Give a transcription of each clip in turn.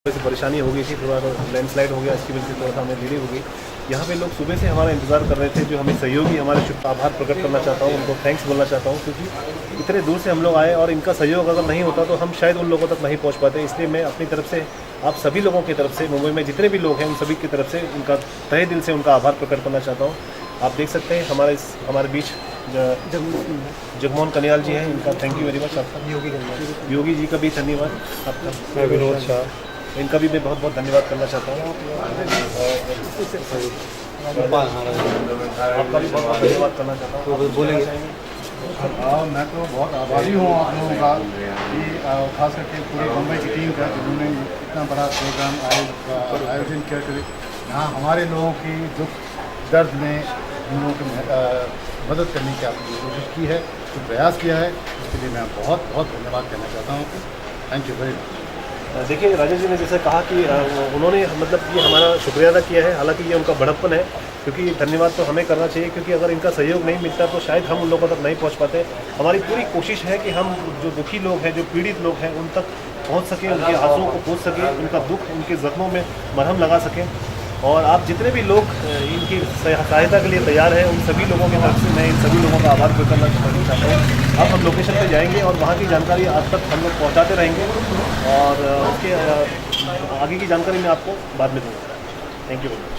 थोड़ी सी परेशानी हो गई थी, थोड़ा लैंडस्लाइड हो गया, इसकी वजह से थोड़ा सा हमें देरी हो गई। यहाँ पे लोग सुबह से हमारा इंतज़ार कर रहे थे, जो हमें सहयोगी हमारे शुभ आभार प्रकट करना चाहता हूँ, उनको थैंक्स बोलना चाहता हूँ, क्योंकि इतने दूर से हम लोग आए और इनका सहयोग अगर नहीं होता तो हम शायद उन लोगों तक नहीं पहुँच पाते। इसलिए मैं अपनी तरफ से आप सभी लोगों की तरफ से, मुंबई में जितने भी लोग हैं उन सभी की तरफ से उनका तहे दिल से उनका आभार प्रकट करना चाहता हूँ। आप देख सकते हैं हमारे बीच जगमोहन कन्याल जी हैं, इनका थैंक यू वेरी मच। आपका योगी जी का भी धन्यवाद। आपका विनोद शाह, इनका भी मैं बहुत बहुत धन्यवाद करना चाहता हूँ। आपका भी बहुत बहुत धन्यवाद करना चाहता हूँ। तो बोलेंगे। मैं तो बहुत आभारी हूँ आप लोगों का कि खास करके पूरी मुंबई की टीम का, जिन्होंने इतना बड़ा प्रोग्राम आयोजन किया। यहाँ हमारे लोगों की दुख दर्द में इन लोगों की मदद करने की आपने कोशिश की है, जो प्रयास किया है, उसके लिए मैं बहुत बहुत धन्यवाद कहना चाहता हूँ। Thank you very much. देखिए, राजेश जी ने जैसे कहा कि उन्होंने मतलब ये हमारा शुक्रिया अदा किया है, हालांकि ये उनका बड़प्पन है, क्योंकि धन्यवाद तो हमें करना चाहिए, क्योंकि अगर इनका सहयोग नहीं मिलता तो शायद हम उन लोगों तक नहीं पहुंच पाते। हमारी पूरी कोशिश है कि हम जो दुखी लोग हैं, जो पीड़ित लोग हैं, उन तक पहुंच सकें, उनके आंसुओं को पोंछ सकें, उनका दुख, उनके जख्मों में मरहम लगा सकें। और आप जितने भी लोग इनकी सहायता के लिए तैयार हैं, उन सभी लोगों की तरफ से मैं इन सभी लोगों का आभार व्यक्त करना चाहता हूँ। अब हम लोकेशन पे जाएंगे और वहाँ की जानकारी आप तक हम लोग पहुँचाते रहेंगे, और उसके आगे की जानकारी मैं आपको बाद में दूँगा। Thank you very much.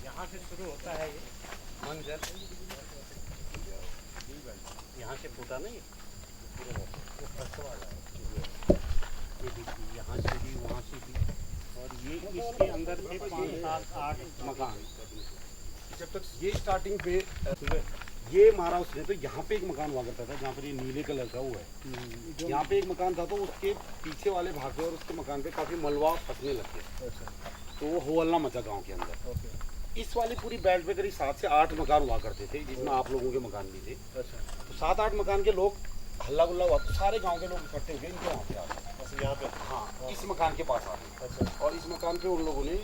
यहाँ से शुरू होता है ये मंजर, यहाँ से फूटा नहीं, यहाँ से भी, वहाँ से भी, और ये इसके अंदर से 5, 7, 8 मकान। जब तक ये स्टार्टिंग पे ये मारा उसने, तो यहाँ पे एक मकान हुआ करता था, जहाँ पर ये नीले कलर का हुआ है, यहाँ पे एक मकान था, तो उसके पीछे वाले भाग गए और उसके मकान पे काफ़ी मलबा फंसने लग गया, तो वो हो हल्ला मचा गाँव के अंदर। इस वाली पूरी बेल्ट पे करीब 7 से 8 मकान हुआ करते थे, जिसमें आप लोगों के मकान भी थे। तो 7-8 मकान के लोग हल्ला गुल्ला हुआ, तो सारे गांव के लोग इकट्ठे हो गए इनके वहाँ पे आ गए, यहाँ पे, हाँ, इस मकान के पास आ गए। और इस मकान पे उन लोगों ने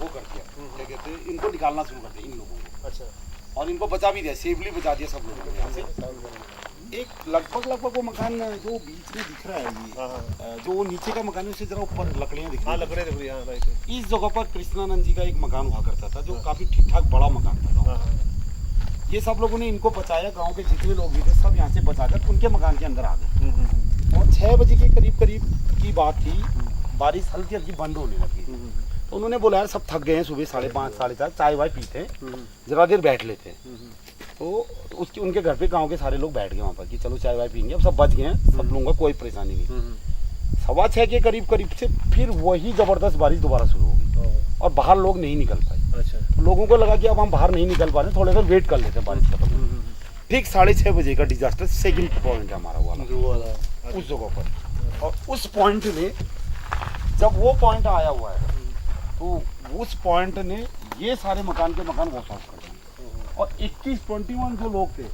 वो कर दिया, क्या कहते हैं, इनको निकालना शुरू कर दिया इन लोगों को। और इनको बचा भी दिया, सेफली बचा दिया सब लोगों ने यहाँ से। एक लगभग वो मकान जो बीच में दिख रहा है, ये जो नीचे का मकान है, उससे जरा ऊपर लकड़ियाँ दिख रही हैं। इस जगह पर कृष्णानंद जी का एक मकान हुआ करता था, जो काफी ठीक ठाक बड़ा मकान था। ये सब लोगों ने इनको बचाया, गांव के जितने लोग भी थे सब यहाँ से बचाकर उनके मकान के अंदर आ गए। और 6 बजे के करीब की बात थी, बारिश हल्की हल्की बंद होने लगी। तो उन्होंने बोला, यार सब थक गए हैं, सुबह 5:30 साढ़े 4 चाय वाय पीते हैं, जरा देर बैठ लेते हैं। तो उसके उनके घर पे गांव के सारे लोग बैठ गए वहाँ पर कि चलो चाय वाय पीएंगे। अब सब बच गए हैं, सब लोगों का कोई परेशानी नहीं। 6:15 के करीब से फिर वही जबरदस्त बारिश दोबारा शुरू हो गई और बाहर लोग नहीं निकल पाए। तो लोगों को लगा कि अब हम बाहर नहीं निकल पा रहे, थोड़ी देर वेट कर लेते हैं बारिश खत्म। ठीक 6:30 बजे का डिजास्टर सेकंड पॉइंट है हमारा वाला उस जगह पर। और उस पॉइंट ने, जब वो पॉइंट आया हुआ है, तो उस पॉइंट ने ये सारे मकान के मकान वॉश आउट कर दिए। और 21 जो लोग थे,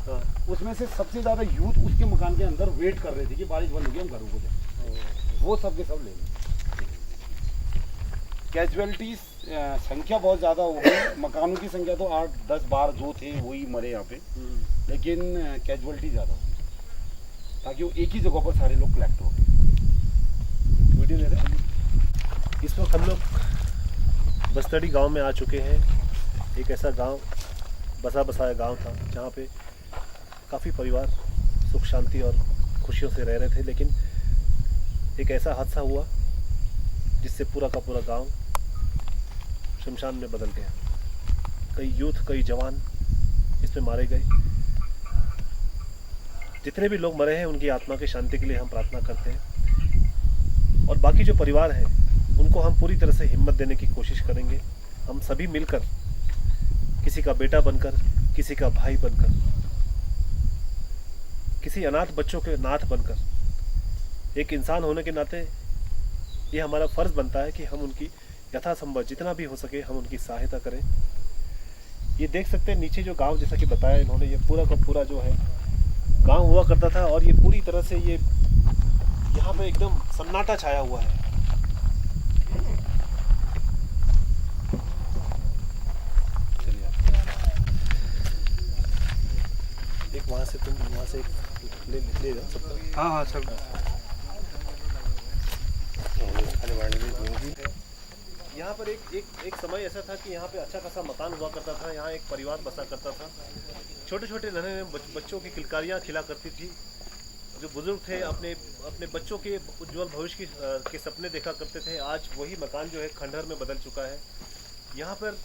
उसमें से सबसे ज्यादा यूथ उसके मकान के अंदर वेट कर रहे थे कि बारिश बंद होगी हम घरों को जाए। वो सब के सब ले गए। कैजुअलिटी संख्या बहुत ज़्यादा हो गई, मकानों की संख्या तो 8, 10, 12 जो थे वही मरे यहाँ पे, लेकिन कैजुअलिटी ज़्यादा हो गई, ताकि वो एक ही जगह पर सारे लोग कलेक्ट हो गए। वीडियो ले रहे हैं। इस वक्त हम लोग बस्तड़ी गांव में आ चुके हैं। एक ऐसा गांव, बसा बसाया गांव था, जहां पे काफ़ी परिवार सुख शांति और खुशियों से रह रहे थे, लेकिन एक ऐसा हादसा हुआ जिससे पूरा का पूरा गांव शमशान में बदल गया। कई यूथ, कई जवान इसमें मारे गए। जितने भी लोग मरे हैं उनकी आत्मा की शांति के लिए हम प्रार्थना करते हैं, और बाकी जो परिवार हैं उनको हम पूरी तरह से हिम्मत देने की कोशिश करेंगे। हम सभी मिलकर, किसी का बेटा बनकर, किसी का भाई बनकर, किसी अनाथ बच्चों के नाथ बनकर, एक इंसान होने के नाते ये हमारा फर्ज बनता है कि हम उनकी यथासंभव जितना भी हो सके हम उनकी सहायता करें। ये देख सकते हैं नीचे जो गांव, जैसा कि बताया इन्होंने, ये पूरा का पूरा जो है गांव हुआ करता था, और ये पूरी तरह से ये यहाँ पे एकदम सन्नाटा छाया हुआ है। से तुम वहाँ से ले जाओ सबका। हाँ हाँ सब यहाँ पर एक समय ऐसा था कि यहाँ पे अच्छा खासा मकान हुआ करता था, यहाँ एक परिवार बसा करता था। छोटे छोटे नन्हे बच्चों की किलकारियाँ खिला करती थी। जो बुजुर्ग थे अपने बच्चों के उज्जवल भविष्य के सपने देखा करते थे। आज वही मकान जो है खंडहर में बदल चुका है। यहाँ पर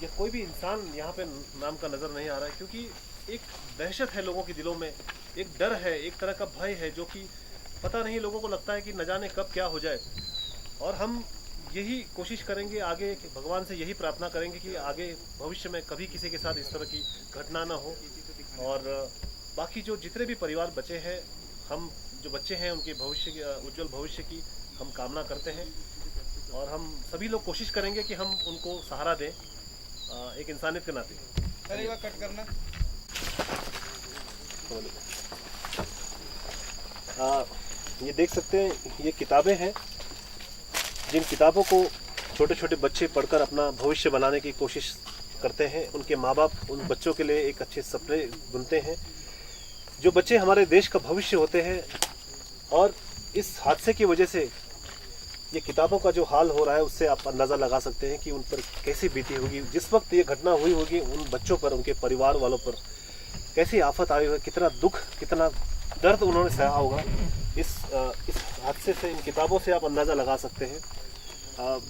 ये कोई भी इंसान यहाँ पे नाम का नज़र नहीं आ रहा है, क्योंकि एक दहशत है लोगों के दिलों में, एक डर है, एक तरह का भय है, जो कि पता नहीं, लोगों को लगता है कि न जाने कब क्या हो जाए। और हम यही कोशिश करेंगे आगे, भगवान से यही प्रार्थना करेंगे कि आगे भविष्य में कभी किसी के साथ इस तरह की घटना ना हो। और बाकी जो जितने भी परिवार बचे हैं, हम जो बच्चे हैं उनके भविष्य की, उज्जवल भविष्य की हम कामना करते हैं। और हम सभी लोग कोशिश करेंगे कि हम उनको सहारा दें एक इंसानियत के नाते। कट करना। ये देख सकते हैं, ये किताबें हैं, जिन किताबों को छोटे छोटे बच्चे पढ़कर अपना भविष्य बनाने की कोशिश करते हैं। उनके माँ बाप उन बच्चों के लिए एक अच्छे सपने बुनते हैं। जो बच्चे हमारे देश का भविष्य होते हैं, और इस हादसे की वजह से ये किताबों का जो हाल हो रहा है, उससे आप अंदाज़ा लगा सकते हैं कि उन पर कैसी बीती होगी। जिस वक्त ये घटना हुई होगी, उन बच्चों पर, उनके परिवार वालों पर कैसी आफत आई होगी, कितना दुख, कितना दर्द उन्होंने सहा होगा। इस हादसे से, इन किताबों से आप अंदाज़ा लगा सकते हैं।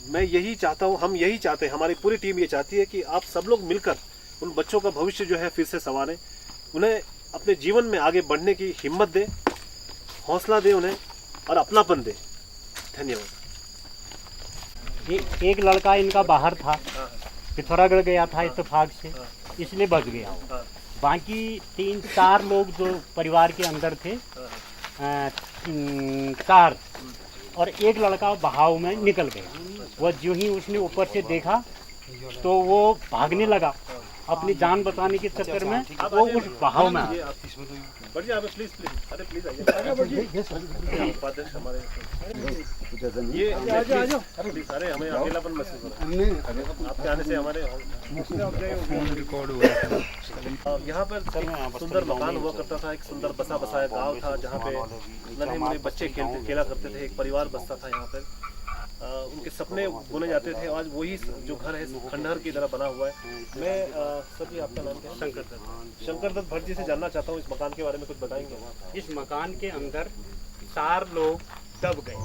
मैं यही चाहता हूँ, हम यही चाहते हैं, हमारी पूरी टीम ये चाहती है कि आप सब लोग मिलकर उन बच्चों का भविष्य जो है फिर से संवारें, उन्हें अपने जीवन में आगे बढ़ने की हिम्मत दें, हौसला दें उन्हें, और अपनापन दें। धन्यवाद। एक लड़का इनका बाहर था, पिथौरागढ़ गया था इत्तेफाक से, इसलिए बच गया वो। बाकी 3-4 लोग जो परिवार के अंदर थे, 4, और एक लड़का बहाव में निकल गया। वह जो ही उसने ऊपर से देखा तो वो भागने लगा, अपनी जान बचाने के चक्कर में वो उस बहाव में आ। बढ़िया, प्लीज अरे प्लीज आइए हमारे ये प्लीज, अरे हमें अकेलापन महसूस हो रहा है आपके आने से। हमारे यहाँ पर सुंदर मकान हुआ करता था, एक सुंदर बसा बसाया गांव था, जहाँ पे नन्हे मुन्ने बच्चे खेला करते थे, एक परिवार बसता था यहाँ पर। उनके सपने बुने जाते थे। आज वही जो घर है खंडहर की तरह बना हुआ है। मैं सभी, आपका नाम क्या है? शंकर दत्त भट्ट जी से जानना चाहता हूँ, इस मकान के बारे में कुछ बताएंगे? इस मकान के अंदर 4 लोग दब गए,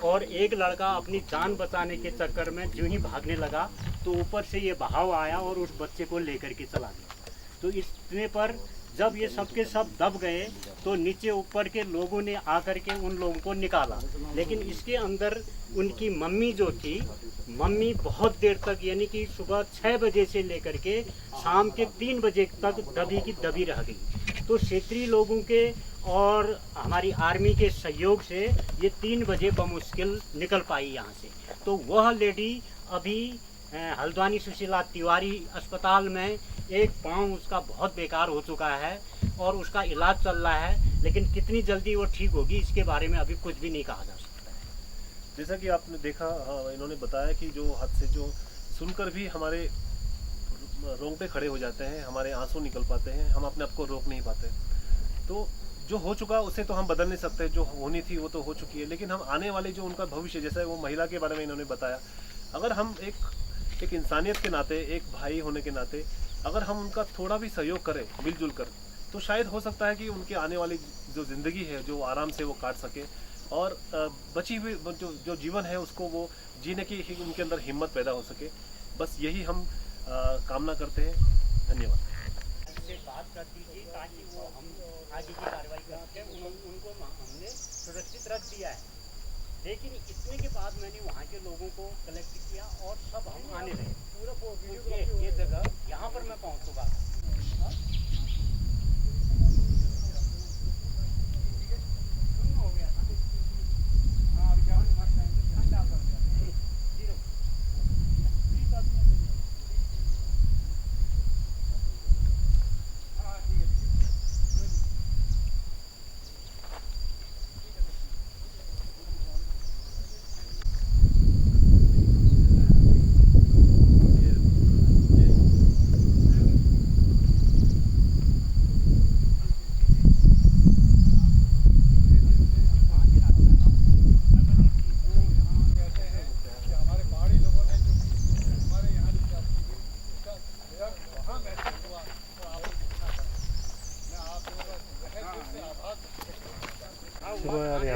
और एक लड़का अपनी जान बचाने के चक्कर में जो ही भागने लगा तो ऊपर से ये बहाव आया और उस बच्चे को लेकर के चला गया। तो इतने पर जब ये सब के सब दब गए तो नीचे ऊपर के लोगों ने आकर के उन लोगों को निकाला। लेकिन इसके अंदर उनकी मम्मी जो थी, मम्मी बहुत देर तक, यानी कि सुबह 6 बजे से लेकर के शाम के 3 बजे तक दबी की दबी रह गई। तो क्षेत्रीय लोगों के और हमारी आर्मी के सहयोग से ये 3 बजे बमुश्किल निकल पाई यहाँ से। तो वह लेडी अभी हल्द्वानी सुशीला तिवारी अस्पताल में, एक पाँव उसका बहुत बेकार हो चुका है और उसका इलाज चल रहा है, लेकिन कितनी जल्दी वो ठीक होगी इसके बारे में अभी कुछ भी नहीं कहा जा सकता है। जैसा कि आपने देखा, इन्होंने बताया कि जो हादसे जो सुनकर भी हमारे रोंगटे खड़े हो जाते हैं, हमारे आंसू निकल पाते हैं, हम अपने आप को रोक नहीं पाते। तो जो हो चुका उसे तो हम बदल नहीं सकते, जो होनी थी वो तो हो चुकी है, लेकिन हम आने वाले जो उनका भविष्य, जैसे वो महिला के बारे में इन्होंने बताया, अगर हम एक इंसानियत के नाते, एक भाई होने के नाते, अगर हम उनका थोड़ा भी सहयोग करें मिलजुल कर, तो शायद हो सकता है कि उनके आने वाली जो ज़िंदगी है जो आराम से वो काट सके, और बची हुई जो जीवन है उसको वो जीने की उनके अंदर हिम्मत पैदा हो सके। बस यही हम कामना करते हैं। धन्यवाद। बात कर दीजिए ताकि वो हम आगे की कार्रवाई कर सकें। उनको हमने सुरक्षित रख दिया है, लेकिन इतने के बाद मैंने वहाँ के लोगों को कलेक्ट किया और सब हम आने लगे। पूरा ये जगह यहाँ पर मैं पहुँचूंगा।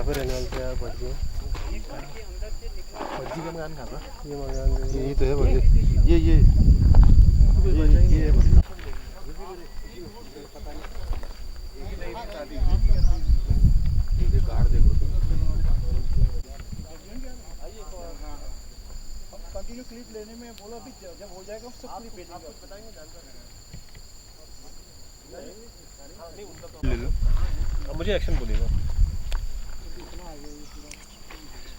यहाँ पे रहने वाले थे यार भटजी का मकान कहाँ था? ये मकान यही तो है भटजी। ये है भटजी। कंटिन्यू क्लिप लेने में बोला भी जब हो जाएगा सब क्लिप भेजेंगे। आप बताएंगे जानकारी। अब मुझे एक्शन बोलिएगा।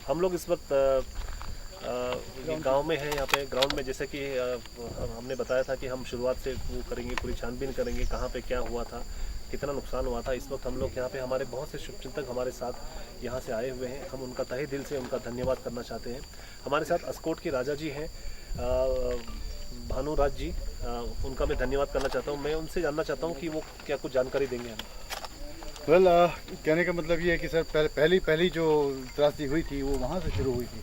हम लोग इस वक्त गांव में हैं, यहाँ पे ग्राउंड में, जैसे कि हमने बताया था कि हम शुरुआत से वो करेंगे, पूरी छानबीन करेंगे कहाँ पे क्या हुआ था, कितना नुकसान हुआ था। इस वक्त हम लोग यहाँ पे, हमारे बहुत से शुभचिंतक हमारे साथ यहाँ से आए हुए हैं। हम उनका तहे दिल से उनका धन्यवाद करना चाहते हैं। हमारे साथ अस्कोट के राजा जी हैं, भानुराज जी, उनका मैं धन्यवाद करना चाहता हूँ। मैं उनसे जानना चाहता हूँ कि वो क्या कुछ जानकारी देंगे हमें। वेल कहने का मतलब ये है कि सर पहली जो त्रासदी हुई थी वो वहाँ से शुरू हुई थी।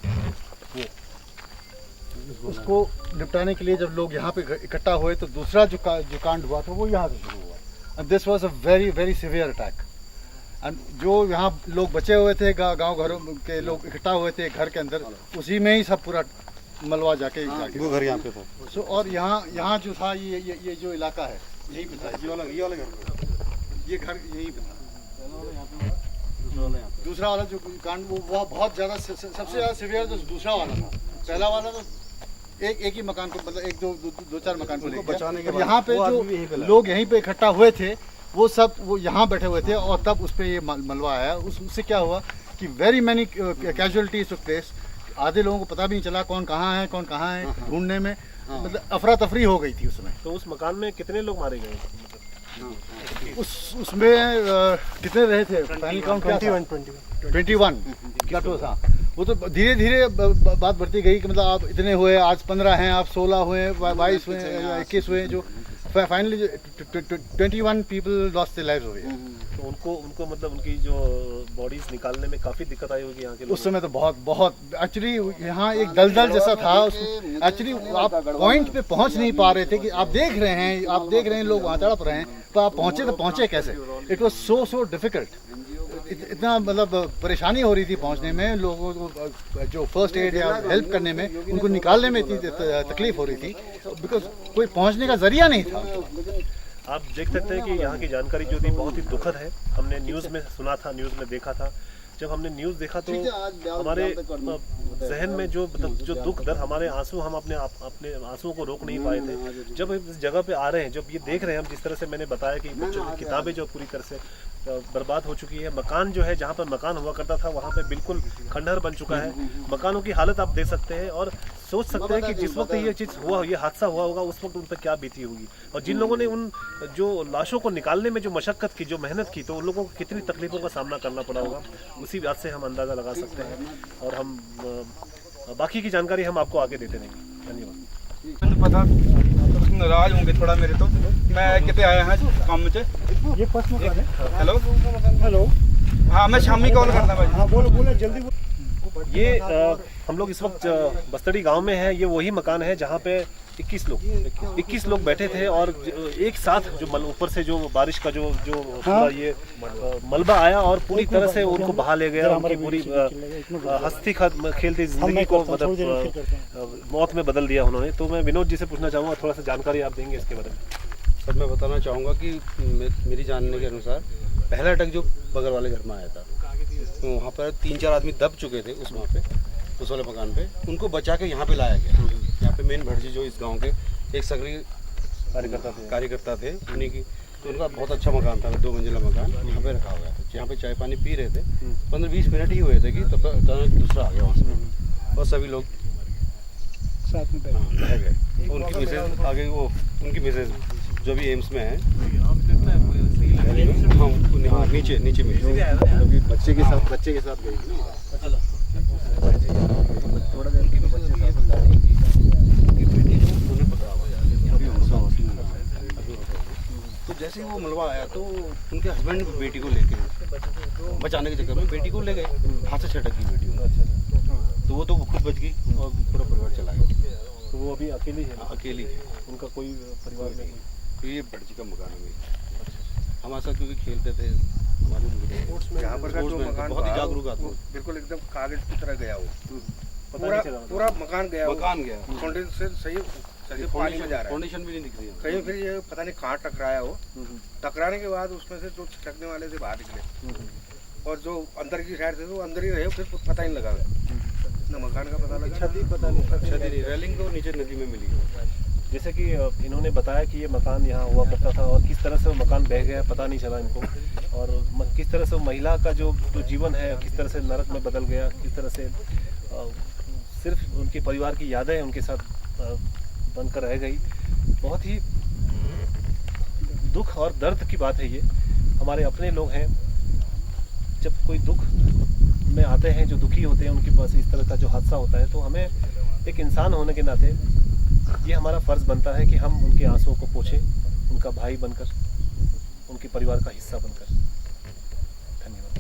वो उसको निपटाने के लिए जब लोग यहाँ पे इकट्ठा हुए तो दूसरा जो कांड हुआ था वो यहाँ से शुरू हुआ। And this was a very very severe attack. And जो यहाँ लोग बचे हुए थे, गांव घरों के लोग इकट्ठा हुए थे घर के अंदर, उसी में ही सब पूरा मलबा जाके वो घर यहाँ पे था। सो और यहाँ जो था ये जो इलाका है यहीं पे था। ये वाला घर, ये घर यहीं पे था। दूसरा वाला जो कांड वो बहुत ज़्यादा, सबसे ज़्यादा सिवियर तो दूसरा वाला था। पहला वाला तो एक ही मकान को, मतलब एक दो चार मकान को लेकर बचाने के। यहाँ पे जो लोग यहीं पे इकट्ठा हुए थे वो यहाँ बैठे हुए थे और तब उस पर ये मलबा आया। उससे क्या हुआ कि very many casualties took place. आधे लोगों को पता भी नहीं चला कौन कहाँ है ढूंढने में, मतलब अफरा तफरी हो गई थी उसमें। तो उस मकान में कितने लोग मारे गए? उसमें कितने रहे थे? फाइनल काउंट 21 था। वो तो धीरे धीरे बात बढ़ती गई कि मतलब आप इतने हुए, आज 15 हैं, आप 16 हुए, 22 हुए, 21 हुए, जो finally 21 people lost their lives हो गए। तो उनको मतलब उनकी जो बॉडीज निकालने में काफी दिक्कत आई होगी यहाँ के लोगों उस समय तो बहुत एक्चुअली यहाँ एक दलदल जैसा था। एक्चुअली आप पॉइंट पे पहुँच नहीं पा रहे थे कि आप देख रहे हैं लोग वहाँ तड़प रहे हैं, तो आप पहुँचे कैसे? It was so difficult. इतना मतलब परेशानी हो रही थी पहुंचने में, लोगों को जो फर्स्ट एड या हेल्प करने में, उनको निकालने में इतनी तकलीफ हो रही थी बिकॉज कोई पहुंचने का जरिया नहीं था। आप देख सकते हैं कि यहाँ की जानकारी जो थी बहुत ही दुखद है। हमने न्यूज़ में सुना था, न्यूज़ में देखा था। जब हमने न्यूज़ देखा तो हमारे जहन में जो दुख दर्द, हमारे आंसू, हम अपने आंसुओं को रोक नहीं पाए थे। जब इस जगह पे आ रहे हैं, जब ये देख रहे हैं हम, जिस तरह से मैंने बताया कि बच्चों की किताबें जो पूरी तरह से बर्बाद हो चुकी है, मकान जो है जहाँ पर मकान हुआ करता था वहाँ पे बिल्कुल खंडहर बन चुका है। मकानों की हालत आप देख सकते हैं और सोच सकते हैं कि जिस वक्त ये चीज़ हुआ, ये हादसा हुआ होगा, उस वक्त उन पर क्या बीती होगी। और जिन लोगों ने उन जो लाशों को निकालने में जो मशक्क़त की, जो मेहनत की, तो उन लोगों को कितनी तकलीफ़ों का सामना करना पड़ा होगा, उसी बात से हम अंदाज़ा लगा सकते हैं। और हम बाकी की जानकारी हम आपको आगे देते रहेंगे। धन्यवाद। पता नाराज होंगे थोड़ा मेरे तो, मैं कितने आया है काम में। ये फर्स्ट मकान है। हेलो हाँ, मैं शामी कॉल करता भाई। हाँ बोलो जल्दी। ये हम लोग इस वक्त बस्तड़ी गांव में हैं। ये वही मकान है जहाँ पे 21 लोग बैठे थे और एक साथ जो ऊपर से जो बारिश का जो पूरा ये मलबा आया और पूरी तरह से उनको बहा ले गया। उनकी पूरी हंसती खेलती जिंदगी को मतलब मौत में बदल दिया उन्होंने। तो मैं विनोद जी से पूछना चाहूँगा, थोड़ा सा जानकारी आप देंगे इसके बारे में। सर मैं बताना चाहूँगा कि मेरी जानने के अनुसार पहला अटैक जो बगल वाले घर में आया था, तो वहाँ पर 3-4 आदमी दब चुके थे उस वाले मकान पे। उनको बचा के यहाँ पे लाया गया। यहाँ पे मेन भटजी जो इस गांव के एक सक्रिय कार्यकर्ता थे, उन्हीं की, तो उनका बहुत अच्छा मकान था, 2 मंजिला मकान यहाँ पे रखा हुआ था। यहाँ पे चाय पानी पी रहे थे, 15-20 मिनट ही हुए थे कि तब अचानक दूसरा आ गया वहाँ से और सभी लोग साथ में बह गए। उनकी मिसेज आगे, वो उनकी मिसेज जो भी एम्स में है, हाँ नीचे मिली, अभी बच्चे के साथ गई। तो जैसे ही वो मलबा आया तो उनके हस्बैंड बेटी को लेके बचाने के चक्कर में बेटी को ले गए, हाथ से छटक गई बेटी। तो वो खुद बच गई और पूरा परिवार चला गया। तो वो अभी अकेली है? अकेली है, उनका कोई परिवार नहीं? तो ये भटजी का मकान है। हमारे साथ क्योंकि खेलते थे, यहाँ पर का जो मकान बहुत ही था, जागरूक आदमी। वो बिल्कुल एकदम कागज की तरह गया वो पता पूरा नहीं चला पूरा मकान गया वो। मकान गया फाउंडेशन से सही सही पानी में जा रहा है फाउंडेशन भी नहीं दिख रही है। कहीं, फिर ये पता नहीं कहाँ टकराया वो। टकराने के बाद उसमें से जो छिटकने वाले थे बाहर निकले और जो अंदर की साइड थे वो अंदर ही रहे, फिर पता ही नहीं लगा ना मकान का पता लगा, क्षति पता नहीं। क्षति नहीं, रेलिंग तो नीचे नदी में मिली है। जैसे कि इन्होंने बताया कि ये मकान यहाँ हुआ करता था और किस तरह से वो मकान बह गया पता नहीं चला इनको, और किस तरह से वो महिला का जो जीवन है किस तरह से नरक में बदल गया, किस तरह से सिर्फ उनके परिवार की यादें उनके साथ बनकर रह गई। बहुत ही दुख और दर्द की बात है ये। हमारे अपने लोग हैं, जब कोई दुख में आते हैं, जो दुखी होते हैं, उनके पास इस तरह का जो हादसा होता है, तो हमें एक इंसान होने के नाते ये हमारा फ़र्ज़ बनता है कि हम उनके आंसुओं को पोंछें, उनका भाई बनकर, उनके परिवार का हिस्सा बनकर। धन्यवाद।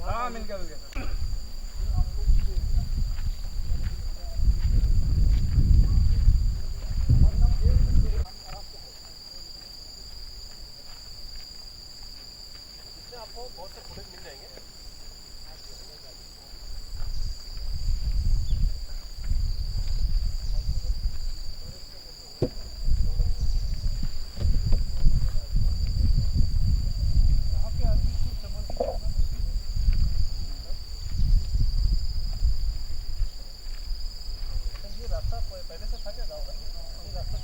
हाँ मिल गया। आपको बहुत से फुटेज मिल जाएंगे। ये रास्ता पहले से था क्या गाँव का? ये रास्ता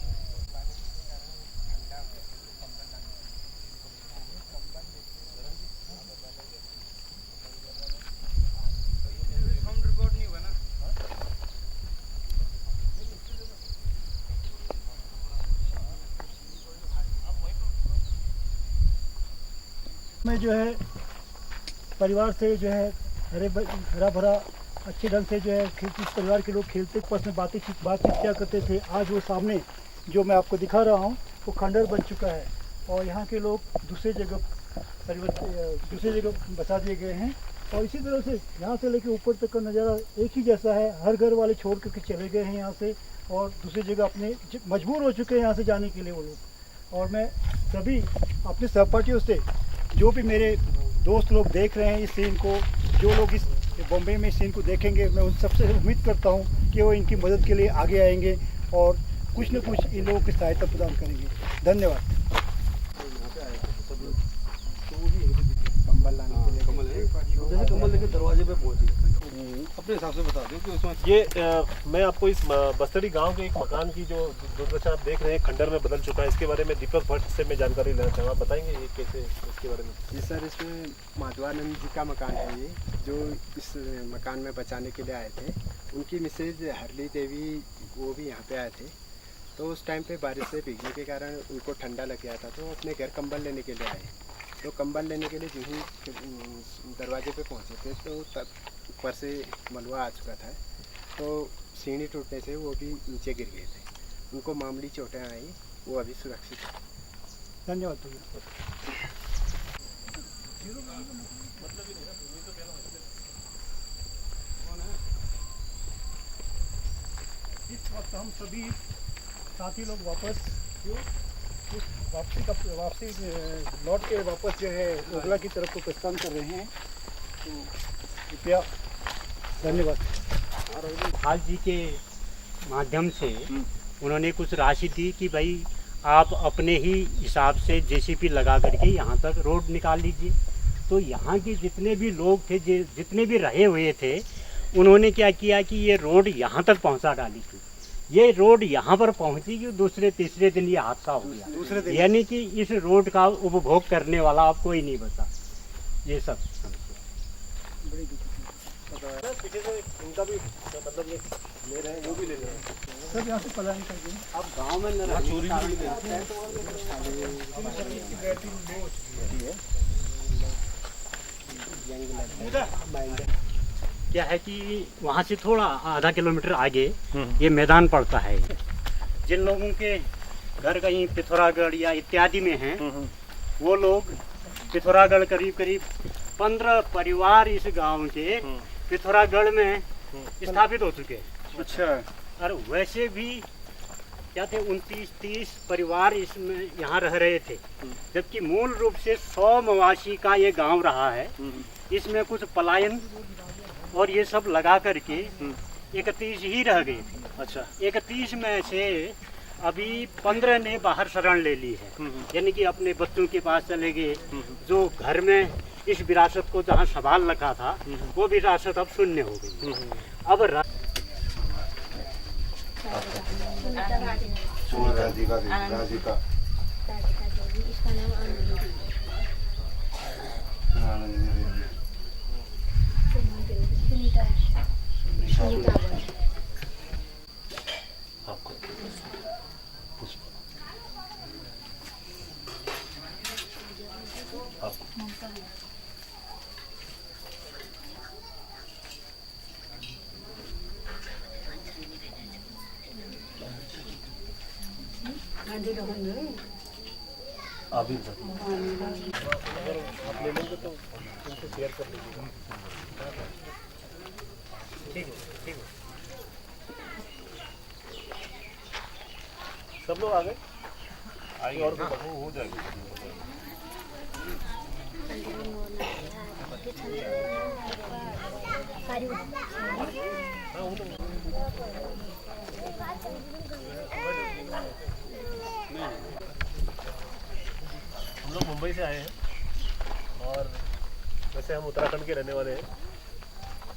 में जो है परिवार से जो है हरा भरा अच्छे ढंग से जो है इस परिवार के लोग खेलते आपस में बातचीत किया करते थे। आज वो सामने जो मैं आपको दिखा रहा हूँ वो खंडर बन चुका है और यहाँ के लोग दूसरे जगह बसा दिए गए हैं। और इसी तरह से यहाँ से लेकर ऊपर तक का नज़ारा एक ही जैसा है। हर घर वाले छोड़ करके चले गए हैं यहाँ से और दूसरी जगह अपने मजबूर हो चुके हैं यहाँ से जाने के लिए वो लोग। और मैं सभी अपने सहपाठियों से, जो भी मेरे दोस्त लोग देख रहे हैं इस सीन को, जो लोग इस बॉम्बे में इस सीन को देखेंगे, मैं उन सबसे उम्मीद करता हूँ कि वो इनकी मदद के लिए आगे आएंगे और कुछ न कुछ इन लोगों की सहायता प्रदान करेंगे। धन्यवाद। जैसे कमल लेके दरवाजे पे पहुंची, अपने हिसाब से बता दो कि उसमें ये मैं आपको इस बस्तड़ी गांव के एक मकान की जो दुर्दशा आप देख रहे हैं खंडर में बदल चुका है, इसके बारे में दीपक भट्ट से मैं जानकारी लेना चाहूँगा। आप बताएंगे ये कैसे इसके बारे में? जी सर, इसमें माधवानंद जी का मकान है ये, जो इस मकान में बचाने के लिए आए थे। उनकी मिसेज हरली देवी वो भी यहाँ पे आए थे। तो उस टाइम पे बारिश से भीगने के कारण उनको ठंडा लग गया था, तो अपने घर कंबल लेने के लिए आए। तो कंबल लेने के लिए जो ही दरवाजे पे पहुँचे थे तो तब ऊपर से मलबा आ चुका था, तो सीढ़ी टूटने से वो भी नीचे गिर गए थे। उनको मामूली चोटें आई, वो अभी सुरक्षित है। धन्यवाद भैया। इस वक्त हम सभी साथी लोग वापसी लौट के वापस जो है ओगला की तरफ को प्रस्थान कर रहे हैं। तो कृपया धन्यवाद। हाल जी के माध्यम से उन्होंने कुछ राशि दी कि भाई आप अपने ही हिसाब से जेसीपी लगा करके यहाँ तक रोड निकाल लीजिए। तो यहाँ के जितने भी लोग थे, जितने भी रहे हुए थे, उन्होंने क्या किया कि ये रोड यहाँ तक पहुँचा डाली थी। ये रोड यहाँ पर पहुँची कि दूसरे तीसरे दिन ये हादसा हो गया। यानी कि इस रोड का उपभोग करने वाला अब कोई नहीं बचा। ये सब पीछे से इनका भी मतलब ये ले रहे हैं, वो भी ले रहे हैं। सब यहाँ से पलायन कर दें। अब गांव में न चोरी भी क्या है कि वहाँ से थोड़ा आधा किलोमीटर आगे ये मैदान पड़ता है। जिन लोगों के घर कहीं पिथौरागढ़ या इत्यादि में हैं, वो लोग पिथौरागढ़ करीब 15 परिवार इस गांव के पिथौरागढ़ में स्थापित हो चुके हैं। अच्छा। और वैसे भी क्या थे 29-30 परिवार इसमें यहाँ रह रहे थे, जबकि मूल रूप से 100 मवासी का ये गांव रहा है। इसमें कुछ पलायन और ये सब लगा करके 31 ही रह गए थे। अच्छा। 31 में से अभी 15 ने बाहर शरण ले ली है, यानी कि अपने बच्चों के पास चले गए। जो घर में इस विरासत को जहाँ संभाल रखा था वो विरासत अब शून्य हो गई। अब राधिका इसका नाम सुनीता। आप ले लेंगे तो उनको शेयर कर लीजिए। ठीक है। सब लोग आ गए? आइए और हो जाएगा। हम लोग मुंबई से आए हैं और वैसे हम उत्तराखंड के रहने वाले हैं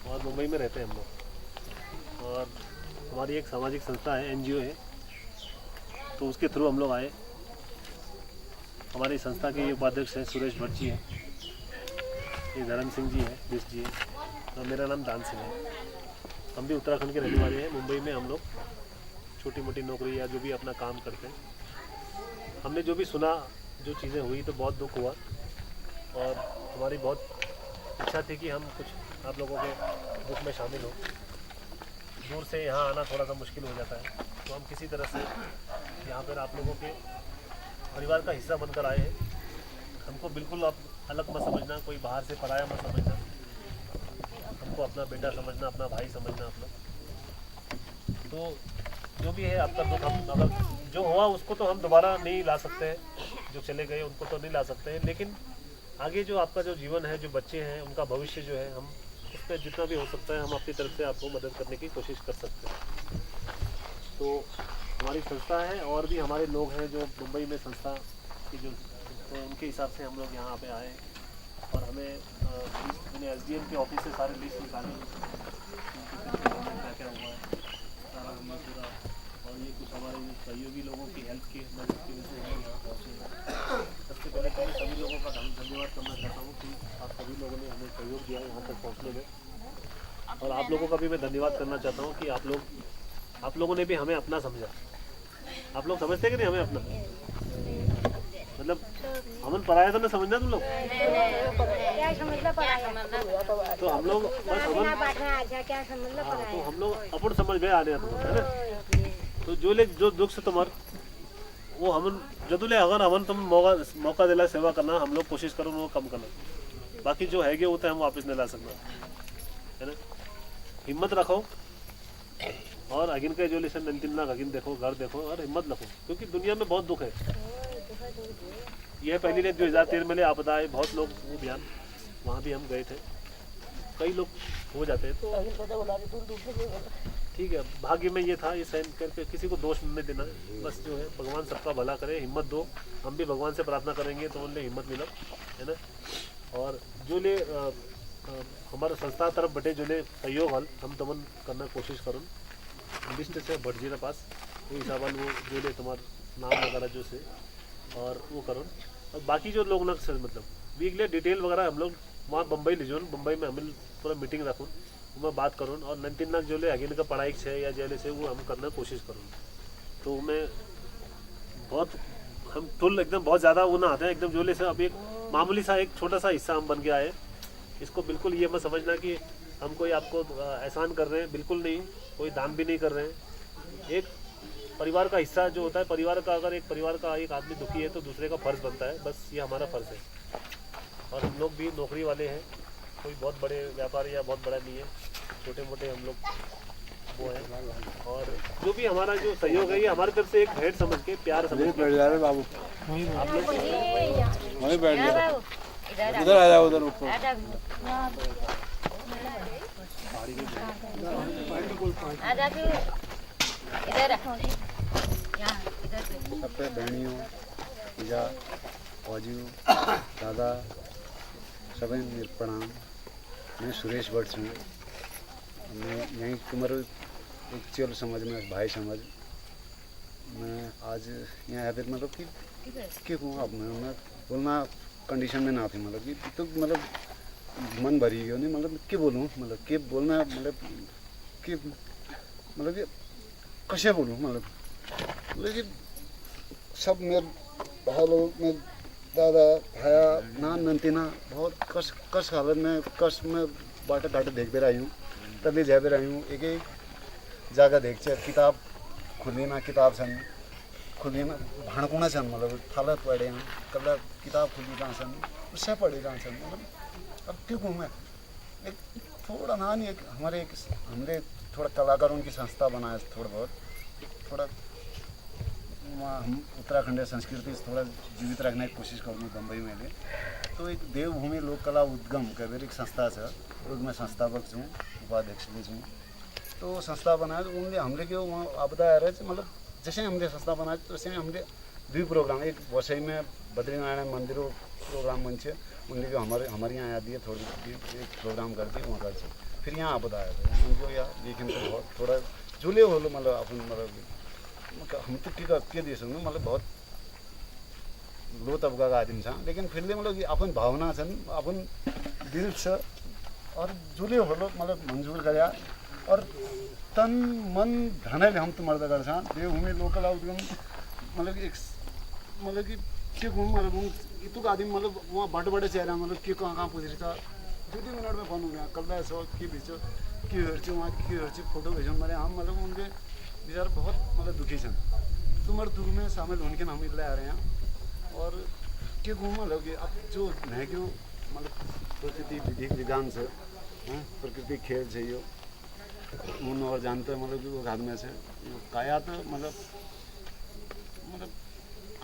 और मुंबई में रहते हैं हम लोग। और हमारी एक सामाजिक संस्था है, NGO है, तो उसके थ्रू हम लोग आए। हमारी संस्था के उपाध्यक्ष हैं सुरेश भट्ट जी हैं, ये धर्म सिंह जी हैं, बिस्ट जी हैं, और मेरा नाम दान सिंह है। हम भी उत्तराखंड के रहने वाले हैं। मुंबई में हम लोग छोटी मोटी नौकरी या जो भी अपना काम करते हैं। हमने जो भी सुना, जो चीज़ें हुई, तो बहुत दुख हुआ और हमारी बहुत इच्छा थी कि हम कुछ आप लोगों के दुख में शामिल हो। दूर से यहाँ आना थोड़ा सा मुश्किल हो जाता है, तो हम किसी तरह से यहाँ पर आप लोगों के परिवार का हिस्सा बनकर आए हैं। हमको बिल्कुल आप अलग मत समझना, कोई बाहर से पराया मत समझना, हमको अपना बेटा समझना, अपना भाई समझना आप लोग। तो जो भी है आपका दुख, हम अगर जो हुआ उसको तो हम दोबारा नहीं ला सकते हैं, जो चले गए उनको तो नहीं ला सकते हैं, लेकिन आगे जो आपका जो जीवन है, जो बच्चे हैं, उनका भविष्य जो है, हम उस पर जितना भी हो सकता है हम अपनी तरफ से आपको मदद करने की कोशिश कर सकते हैं। तो हमारी संस्था है और भी हमारे लोग हैं जो मुंबई में संस्था की जो, तो उनके हिसाब से हम लोग यहाँ पे आए और हमें मैंने SDM के ऑफिस से सारे लिस्ट निकाले क्या क्या हुआ है सारा हमने पूरा। और ये कुछ हमारे सहयोगी लोगों की हेल्प की मदद की वजह से हम यहाँ पहुँचे हैं। सबसे पहले तो मैं सभी लोगों का धन्यवाद करना चाहता हूँ कि आप सभी लोगों ने हमें सहयोग दिया यहाँ तक पहुँचने में। और आप लोगों का भी मैं धन्यवाद करना चाहता हूँ कि आप लोगों ने भी हमें अपना समझा। आप लोग समझते कि नहीं हमें अपना? मतलब हमन पराया तो नहीं समझना तुम लोग? तो हम लोग बस हम लोग अपन समझ में आ रहे हैं, है ना? तो जो दुख से तुम्हार वो हमन जदुले अगर हमन तुम मौका दिला सेवा करना, हम लोग कोशिश करो वो कम करना। बाकी जो है वो तो हम वापस नहीं ला सकना, है ना? हिम्मत रखो और अगिन का जो लेसन अंतिम ना अगिन देखो, घर देखो और हिम्मत रखो, क्योंकि दुनिया में बहुत दुख है। यह पहली ने 2013 में आपदा आई, बहुत लोग वो बयान वहाँ भी हम गए थे, कई लोग हो जाते हैं। तो ठीक है, भाग्य में ये था, ये सहन करके किसी को दोष नहीं देना, बस जो है भगवान सबका भला करे, हिम्मत दो। हम भी भगवान से प्रार्थना करेंगे तो उनसे हिम्मत मिला, है ना? और जो ले हमारा संस्था तरफ बटे जो ले सहयोग हल हम तमन करना कोशिश करूँ लिस्ट से बढ़ जी पास वो हिसाब वो जो ले तुम्हारा नाम वगैरह जो से और वो करो। और बाकी जो लोग ना मतलब वीकली डिटेल वगैरह हम लोग वहाँ बम्बई ले जो, बम्बई में हमें पूरा मीटिंग रखूँ, मैं बात करूँ और 19 लाख जो ले आगे का पढ़ाई से या जेले से वो हम करना कोशिश करूँ। तो मैं बहुत हम फुल एकदम बहुत ज़्यादा वो ना आता है एकदम जोले से। अब एक मामूली सा एक छोटा सा हिस्सा हम बन के आए, इसको बिल्कुल ये मत समझना कि हम कोई आपको एहसान कर रहे हैं, बिल्कुल नहीं, कोई दान भी नहीं कर रहे हैं। एक परिवार का हिस्सा जो होता है, परिवार का अगर एक परिवार का एक आदमी दुखी है तो दूसरे का फर्ज बनता है, बस ये हमारा फर्ज है। और हम लोग भी नौकरी वाले हैं, कोई बहुत बड़े व्यापारी या बहुत बड़ा नहीं है, छोटे मोटे हम लोग वो है। और जो भी हमारा जो सहयोग है ये हमारी तरफ से एक भेंट समझ के, प्यार समझ के। बाबू आप लोग वहीं बैठ जा, उधर आ जाओ, उधर ऊपर। सबसे बहनियों या फौजियों दादा सभी प्रणाम। मैं सुरेश भट्ट हूँ। मैं यहीं कुमर एक चल समझ में भाई समझ मैं आज यहाँ है। मतलब कि कहूँ अब मैं बोलना कंडीशन में ना थी, मतलब कि तो मतलब मन भरी गयो नहीं, मतलब क्या बोलूँ, मतलब क्या बोलना, मतलब कि कैसे बोलूँ, मतलब कि सब मेरे भाई लोग में दादा भाया नान नंतीना बहुत कस हालत में कस में बाटे घाटे देखते रही हूँ, तभी जाते रही हूँ। एक एक जगह देख किताब खुली ना, किताब सन खुली ना भाणकुना सन, मतलब थालत पढ़े हैं कल किताब खुली कहाँ सन उससे पढ़े कहाँ सन। मतलब अब क्यों कहूँ मैं, एक थोड़ा ना नहीं, हमने थोड़ा कलाकारों की संस्था बनाया, थोड़ा हम उत्तराखंड संस्कृति से थोड़ा जीवित रखने की कोशिश करूँगी बम्बई में भी। तो एक देवभूमि लोक कला उद्गम कहकर एक संस्था है, मैं संस्थापक हूँ, उपाध्यक्ष भी हूँ। तो संस्था बनाया तो उनके हमले के वहाँ आपदा आ रहे थे, मतलब जैसे हमने संस्था बनाए तो वैसे हमने 2 प्रोग्राम, एक वसई में बद्रीनारायण मंदिरों प्रोग्राम बन छे उनके हमारे यहाँ आती है, थोड़ी एक प्रोग्राम करती है वहाँ करते, फिर यहाँ आपदा आया था उनको या लेकिन तो बहुत थोड़ा जुले हो लो, मतलब अपन मतलब हम तो ठीक है देश में मतलब बहुत लो तबका का आदमी था, लेकिन फिर भी मतलब कि अपन भावना छन् अपन दिल से और जुले हो लो, मतलब मंजूर कर और तन मन धनले हम तो मर्द कर देवभूमि लोकल उद्गम मतलब कि के घूम मतलब इतुक आदमी मतलब वहाँ बड़े चेहरा मतलब के कहाँ पूछ रही था 2 मिनट में फोन हो गया कल सो के भेजो के हेर्छु वहाँ के हेर्छु फोटो भेजो मेरे हम मतलब उनके बेचारे बहुत मतलब दुखी छन्। तुम्हारे दुख में शामिल होने के हम इतने आ रहे हैं और के घूम मतलब कि अब जो है क्यों मतलब प्रकृति विधि विधान से प्रकृति खेल चाहिए उन और जानते हैं मतलब कि वो हाथ में से काया तो मतलब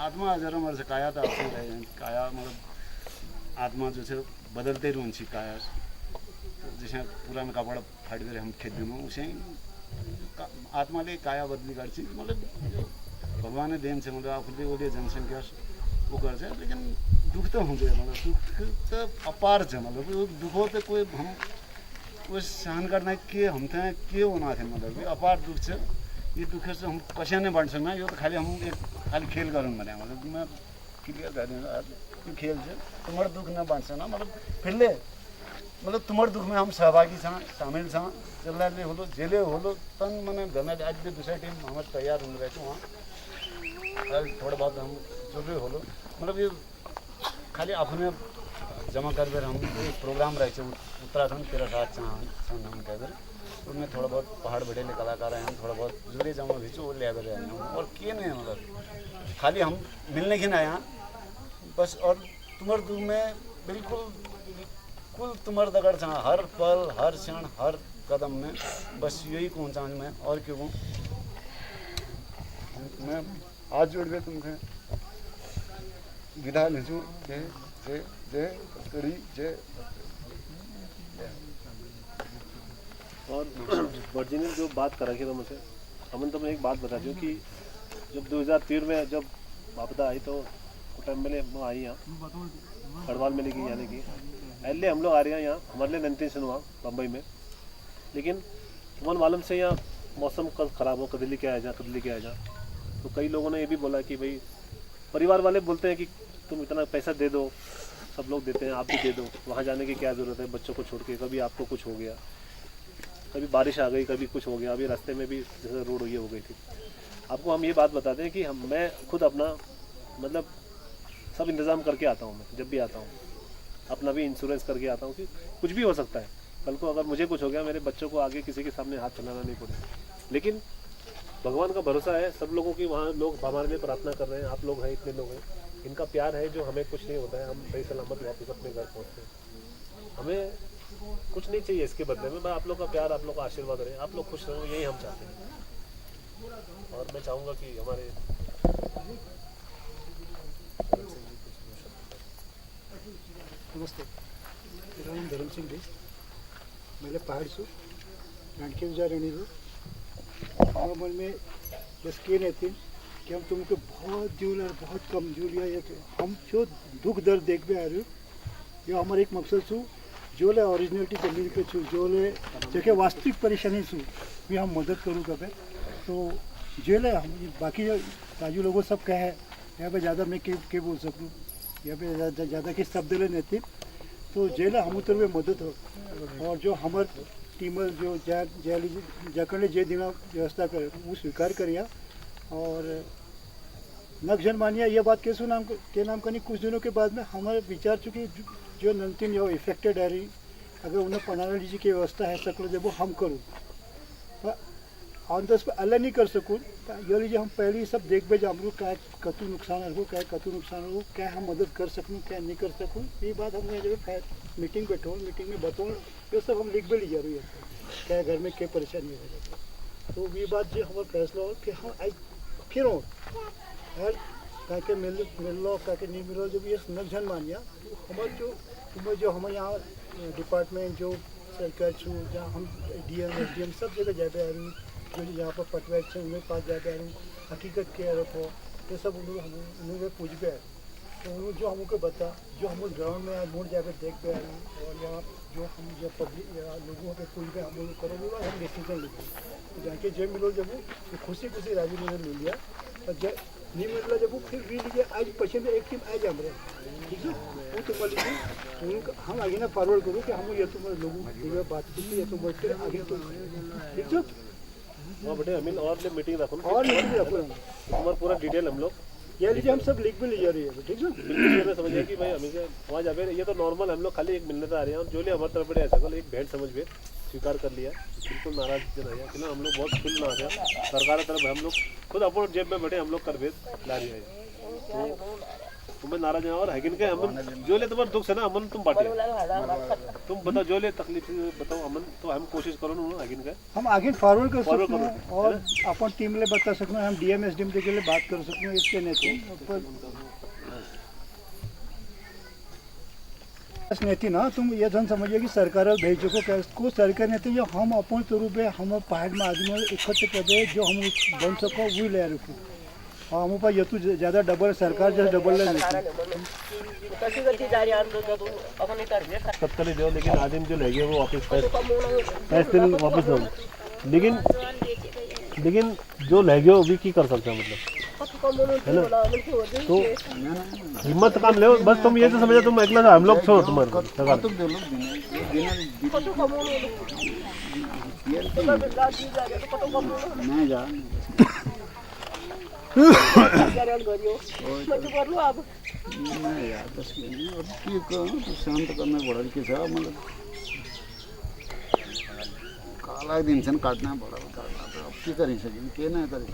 आत्मा हजारों वर्ष काया तो आपसे रहे काया मतलब आत्मा जो है बदलते रहन्छ काया जैसे पुरानो कपड़ा फाट गए हम खेत दिनों उसे आत्माले काया बदली गर्छ मतलब भगवान देन से मतलब आफूले ओले जनसङ्ख्या वो गर्छ लेकिन दुख तो हुँदैन मतलब दुख तो अपार छ मतलब दुख तो कोई हम वो सहन करना के हम थे के होना थे मतलब अपार दुख छ ये दुख से हम कसै नहीं बाँट सक्दैन यो तो खाली हम एक खाली खेल गरौँ भने मतलब मैं क्लियर गरिदिनु खेल छ तुम्हारे दुख न बाँट सक्दैन मतलब फिरले मतलब तुम्हारे दुख में हम सहभागी छौँ शामिल छौँ जसले होलो जेले होलो तन मन धन आज भी दूसरा टीम हमारे तैयार हुनु रहेछ वहाँ थोड़ा बहुत हम जो भी होलो मतलब ये खाली आफूले जमा कर हम एक प्रोग्राम रहेछ उत्तराखंड 13 सन हम कहकर उसमें थोड़ा बहुत पहाड़ बड़े कलाकार हैं हम थोड़ा बहुत जुड़े जमा भी वो ले रहे हैं और किए नहीं मतलब खाली हम मिलने की ना यहाँ बस और तुम्हारे दुख में बिल्कुल कुल तुम्हारे दगड़ छा हर पल हर क्षण हर कदम में बस यही कहूँ चाहूँ मैं और क्यों कहूँ मैं आज जोड़ गए तुमसे विदा लीजू जय जय जय करी जय। और वर्जी ने जो बात करा कि मुझसे अमन तो मैं एक बात बता दूँ कि जब 2013 में जब आपदा आई तो टाइम में हम आई यहाँ गढ़वाल में लेके जाने की पहले हम लोग आ रहे हैं यहाँ हमारे लिए नंतीन हुआ बम्बई में, लेकिन तुम्हारे मालूम से यहाँ मौसम कल ख़राब हो कदली के आ जा तो कई लोगों ने ये भी बोला कि भाई परिवार वाले बोलते हैं कि तुम इतना पैसा दे दो, सब लोग देते हैं आप भी दे दो, वहाँ जाने की क्या ज़रूरत है बच्चों को छोड़ के, कभी आपको कुछ हो गया, कभी बारिश आ गई, कभी कुछ हो गया, अभी रास्ते में भी जैसे रोड ये हो गई थी। आपको हम ये बात बताते हैं कि मैं खुद अपना मतलब सब इंतज़ाम करके आता हूँ, मैं जब भी आता हूँ अपना भी इंश्योरेंस करके आता हूँ कि कुछ भी हो सकता है, कल को अगर मुझे कुछ हो गया मेरे बच्चों को आगे किसी के सामने हाथ फैलाना नहीं पड़ेगा। लेकिन भगवान का भरोसा है सब लोगों की, वहाँ लोग हमारे लिए प्रार्थना कर रहे हैं, आप लोग हैं, इतने लोग हैं, इनका प्यार है जो हमें कुछ नहीं होता है, हम सही सलामत वापस अपने घर पहुँचते हैं। हमें कुछ नहीं चाहिए इसके बदले में, बस आप लोग का प्यार, आप लोग का आशीर्वाद रहे, आप लोग खुश रहो, यही हम चाहते हैं। और मैं चाहूँगा कि हमारे नमस्ते, मेरा नाम धर्म सिंह है, मैले पहाड़ छु नाटके विचारणीहरू मन में बस के नहीं कि हम तुमको बहुत जूल बहुत कम जूलिया ये हम जो दुख दर्द देख भी आ रहे हो, ये हमारे एक मकसद छू जो ले ओरिजिनलिटी जमीन पे छू जो ले जेके वास्तविक परेशानी छू भी हम मदद करूँ कभी तो जो ले हम बाकी राजू लोगों सब कहे यहाँ पे ज़्यादा मैं के बोल सकूँ, यहाँ पे ज़्यादा के शब्द ले नहीं थे तो जेल हम उतर में मदद हो और जो हमारे टीम जो जाकर जे दिन व्यवस्था कर वो स्वीकार करिया और नक्शन मानिया ये बात कैसे नाम के नाम करनी कुछ दिनों के बाद में हमारे विचार चुकी जो नंतिन जो इफेक्टेड है रही अगर उन्हें पढ़ाने लीजिए की व्यवस्था है सकल जब वो हम करूँ ऑन द स्पॉट अल्लाह नहीं कर सकूँ ये लीजिए हम पहले ही सब देख भेज हमको क्या कतु नुकसान हो क्या हम मदद कर सकूँ क्या नहीं कर सकूँ ये बात हमने जब मीटिंग बैठो मीटिंग में बताओ ये सब हम लिख भी ली जा रही है क्या घर में क्या परेशानी है तो ये बात जो हमारा फैसला हो कि हम आज फिर हो यार क्या मिल लो क्या नहीं मिलो जब ये नक्शन मानिया तो हमारे जो हमारे यहाँ डिपार्टमेंट जो सरकार छू जहाँ हम डीएम सब जगह जाते आ रही जो यहाँ पर पटवार से उन्हें पास जाते आ रही हकीकत क्या रखो ये सब उन्होंने पूछ पे आ तो उन्होंने जो हमको बता जो हम ग्राउंड में मोड़ जाकर देख पे आ रहे हैं और यहाँ जो हम जो पब्लिक लोगों के कुल पे हम लोग करोगे हम डिसीजन लेंगे तो जाके जब मिलो जब वो खुशी राजू ने ले लिया और जब नहीं मिल रहा जब वो फिर भी लीजिए आज पीछे में एक टीम आज हम रहे ठीक है वो तो लीजिए हम आगे ना फॉरवर्ड करूँ कि हम ये तुम्हारे लोगों बात की ये तो बढ़ कर आगे तो ठीक है वहाँ बड़े अमीन और ले मीटिंग रखो और मीटिंग रखो तुम्हारा पूरा डिटेल हम लोग ये लीजिए हम सब लिख भी ले जा रही है ठीक है बिल्कुल समझिए कि भाई हमें वहाँ जावे ये तो नॉर्मल हम लोग खाली एक मिलने तो आ रहे हैं और जो लिए हमारे तरफ बड़े ऐसा कल एक भेंट समझ भी स्वीकार कर लिया बिल्कुल नाराज नहीं है कि हम लोग बहुत खुल ना आते सरकार की तरफ हम लोग खुद अपने जेब में बैठे हम लोग कर भेद ला रही है तो मैं नाराज है और हैगिन के अमन जो ले तुम्हारा दुख है ना अमन तुम बांटे तुम बताओ जो ले तकलीफ बताओ अमन तो हम कोशिश करो ना हैगिन का हम आगे फॉरवर्ड कर सकते हैं और अपन टीम ले बता सकते हैं हम डीएम एसडीएम के लिए बात कर सकते हैं इसके नहीं नहीं ना तुम ये धन समझिए कि सरकार भेजो को सरकार नहीं जो हम अपन स्वरूप है हम पहाड़ में आदमी इकट्ठे कर दे जो हम बन सको वो ले रखो और हम ऊपर ये तो ज़्यादा डबल सरकार जैसे डबल ले तत्काल दो लेकिन आदमी जो लेंगे वो वापस पैसे वापस दो लेकिन जो लेंगे वो भी की कर सकते हैं मतलब है ना तो हिम्मत काम ले बस तुम ये तो समझो तुम अगला था हम लोग छोड़ो तुम्हारे शांत करना पड़ा कि साहब मतलब काला दिन से काटना पड़ा अब की करी सकें के ना करी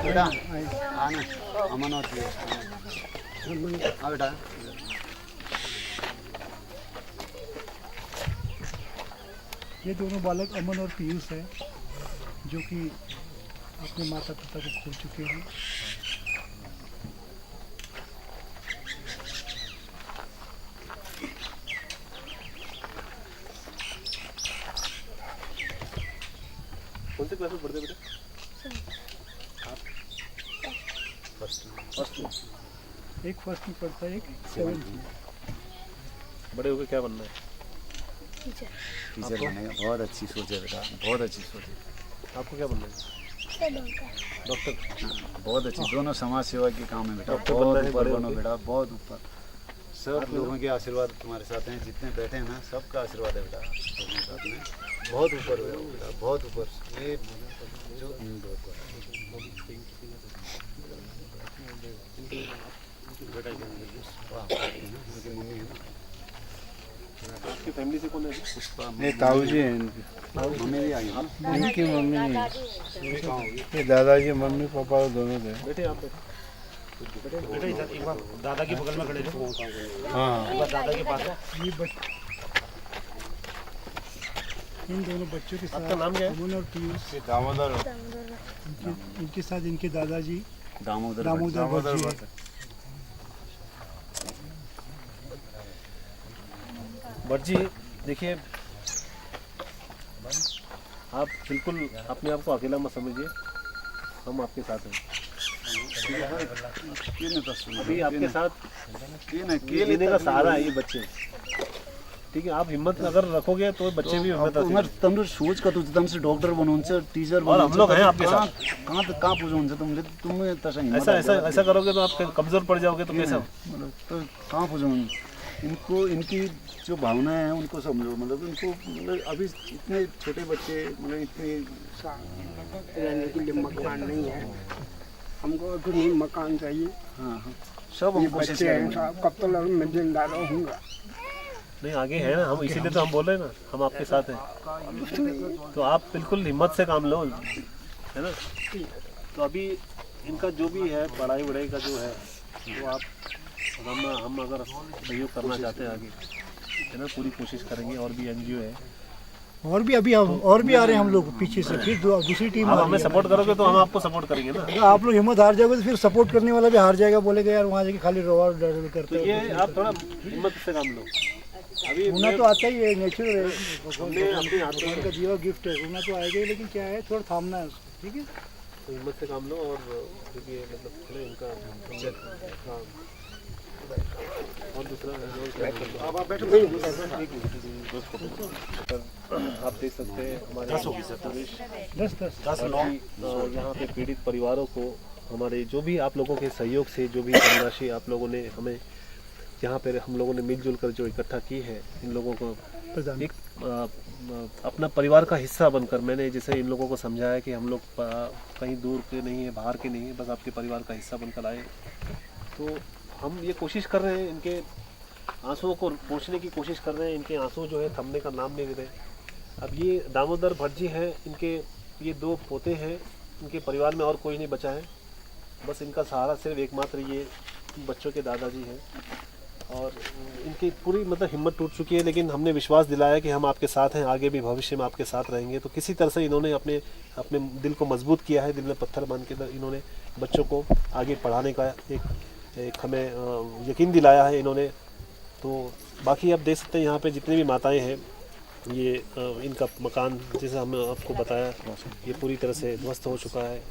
बेटा आना अमन और बेटा ये दोनों बालक अमन और पीयूष है जो कि अपने माता पिता को खो चुके हैं कौन से क्लास में पढ़ते बेटे फर्स्ट एक फर्स्ट में पढ़ता है एक 7th में बड़े होकर क्या बनना है टीचर बनेगा बहुत अच्छी सोच है बेटा बहुत अच्छी सोच है आपको क्या बनना है डॉक्टर बहुत अच्छी दोनों समाज सेवा के काम है बेटा बहुत ऊपर बनो बेटा बहुत ऊपर सब लोगों के आशीर्वाद तुम्हारे साथ हैं जितने बैठे हैं ना सबका आशीर्वाद है बेटा तुम्हारे साथ में बहुत ऊपर हो बेटा बहुत ऊपर ये जो बेटा उनकी मम्मी है ना फैमिली से कौन है? ये ताऊ जी हैं इनकी, इनकी मम्मी नहीं, ये दादाजी मम्मी पापा दोनों थे। बेटे आप बेटे इधर एक बार दादा के बगल में खड़े थे। हाँ एक बार दादा के पास है। ये इन दोनों बच्चों के साथ आपका नाम क्या है? अमन और पीयूष, दामोदर इनके साथ इनके दादाजी दामोदर भट्ट जी हैं। भट्ट जी देखिए, आप बिल्कुल अपने आप को अकेला मत समझिए, हम आपके साथ हैं। अभी आपके साथ ये लेने का सहारा है ये बच्चे, ठीक है? आप हिम्मत अगर रखोगे तो बच्चे भी हिम्मत तुमने सोच का तुम से डॉक्टर बनवून टीचर और हम लोग हैं आपके साथ। कहाँ पूछो तुम्हें ऐसा ऐसा ऐसा करोगे तो आप कमजोर पड़ जाओगे तो कैसा? तो कहाँ पूछो इनको, इनकी जो भावनाएं हैं उनको समझो, मतलब इनको मतलब अभी इतने छोटे बच्चे मतलब इतने रहने के लिए मकान नहीं है, हमको अभी मकान चाहिए। हाँ सब हम कोशिश बच्चे हैं साहब, कब तक मैं जिंदा रहूँगा? नहीं आगे है ना हम, इसीलिए तो हम बोल रहे हैं ना, हम आपके साथ हैं। तो आप बिल्कुल हिम्मत से काम लो, है ना? तो अभी इनका जो भी है पढ़ाई वढ़ाई का जो है वो आप हम अगर सहयोग करना चाहते हैं आगे, है ना, पूरी कोशिश करेंगे। और भी एनजीओ है और भी अभी और भी आ रहे हैं हम लोग पीछे से, फिर दूसरी टीम आप हमें सपोर्ट करोगे तो हम आपको सपोर्ट करेंगे ना। अगर आप लोग हिम्मत हार जाओगे तो फिर सपोर्ट करने वाला भी हार जाएगा, बोलेगा यार वहाँ जाके खाली रोवा करते तो ये आप थोड़ा हिम्मत से काम लो। अभी रोना तो आता ही है, नेचुरल है, हमने अपने भगवान का दिया गिफ्ट है, रोना तो आएगा ही, लेकिन क्या है थोड़ा थामना है उसको, ठीक है? तो हिम्मत से काम लो। और क्योंकि मतलब इनका काम और दूसरा आप देख सकते हैं हमारे 10 लोग यहाँ पे पीड़ित परिवारों को हमारे जो भी आप लोगों के सहयोग से जो भी धनराशि आप लोगों ने हमें यहाँ पे हम लोगों ने मिलजुल कर जो इकट्ठा की है, इन लोगों को एक अपना परिवार का हिस्सा बनकर मैंने जैसे इन लोगों को समझाया कि हम लोग कहीं दूर के नहीं है, बाहर के नहीं है, बस आपके परिवार का हिस्सा बनकर आए। तो हम ये कोशिश कर रहे हैं, इनके आंसुओं को पोंछने की कोशिश कर रहे हैं, इनके आंसू जो है थमने का नाम नहीं ले रहे। अब ये दामोदर भट्ट जी हैं, इनके ये 2 पोते हैं, इनके परिवार में और कोई नहीं बचा है, बस इनका सहारा सिर्फ एकमात्र ये बच्चों के दादाजी हैं। और इनकी पूरी मतलब हिम्मत टूट चुकी है, लेकिन हमने विश्वास दिलाया कि हम आपके साथ हैं, आगे भी भविष्य में आपके साथ रहेंगे। तो किसी तरह से इन्होंने अपने दिल को मजबूत किया है, दिल में पत्थर बांध के इन्होंने बच्चों को आगे पढ़ाने का एक हमें यकीन दिलाया है इन्होंने। तो बाकी आप देख सकते हैं यहाँ पे जितनी भी माताएं हैं, ये इनका मकान जैसे हमने आपको बताया ये पूरी तरह से ध्वस्त हो चुका है,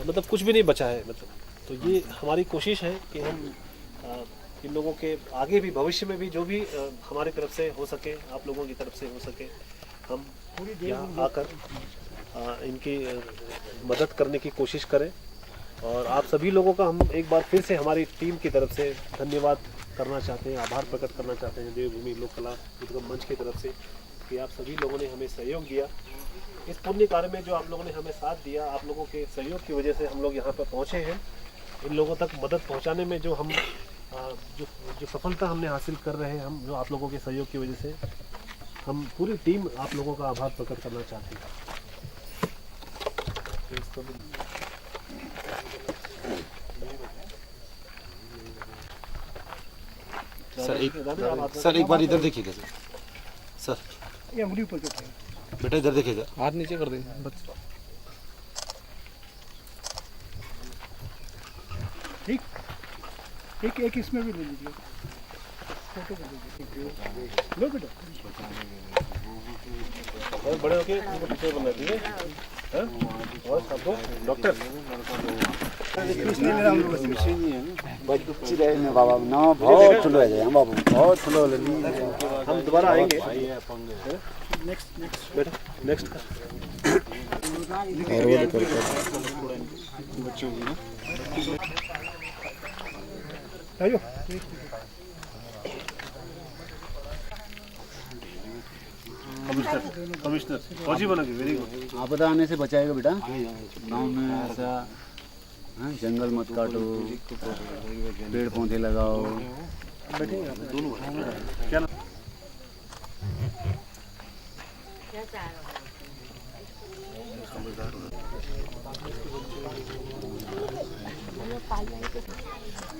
मतलब कुछ भी नहीं बचा है मतलब। तो ये हमारी कोशिश है कि हम इन लोगों के आगे भी भविष्य में भी जो भी हमारी तरफ से हो सके, आप लोगों की तरफ से हो सके, हम यहाँ आकर इनकी मदद करने की कोशिश करें। और आप सभी लोगों का हम एक बार फिर से हमारी टीम की तरफ से धन्यवाद करना चाहते हैं, आभार प्रकट करना चाहते हैं देवभूमि लोक कला उद्गम मंच की तरफ से कि आप सभी लोगों ने हमें सहयोग दिया इस पुण्य कार्य में। जो आप लोगों ने हमें साथ दिया, आप लोगों के सहयोग की वजह से हम लोग यहाँ पर पहुँचे हैं। इन लोगों तक मदद पहुँचाने में जो हम जो सफलता हमने हासिल कर रहे हैं, हम जो आप लोगों के सहयोग की वजह से, हम पूरी टीम आप लोगों का आभार प्रकट करना चाहते हैं। सर एक बार इधर देखिएगा सर। ये उंगली ऊपर करते हैं, बेटा इधर देखिएगा, हाथ नीचे कर देंगे बस। ठीक, एक इसमें भी ले लीजिए, फोटो कर लीजिए, लो बेटा। और बड़े होके उनको टीचर बनना चाहिए, हैं? और सबको डॉक्टर बाबा ना बहुत ठुलो है बाबू, बहुत ठुलो। हम दोबारा आएंगे। नेक्स्ट बेटा नेक्स्ट बच्चों की ना आइयो। कमिश्नर फौजी बना के, वेरी गुड। आपदा आने से बचाएगा बेटा, गांव में ऐसा जंगल मत काटो, पेड़ पौधे लगाओ। क्या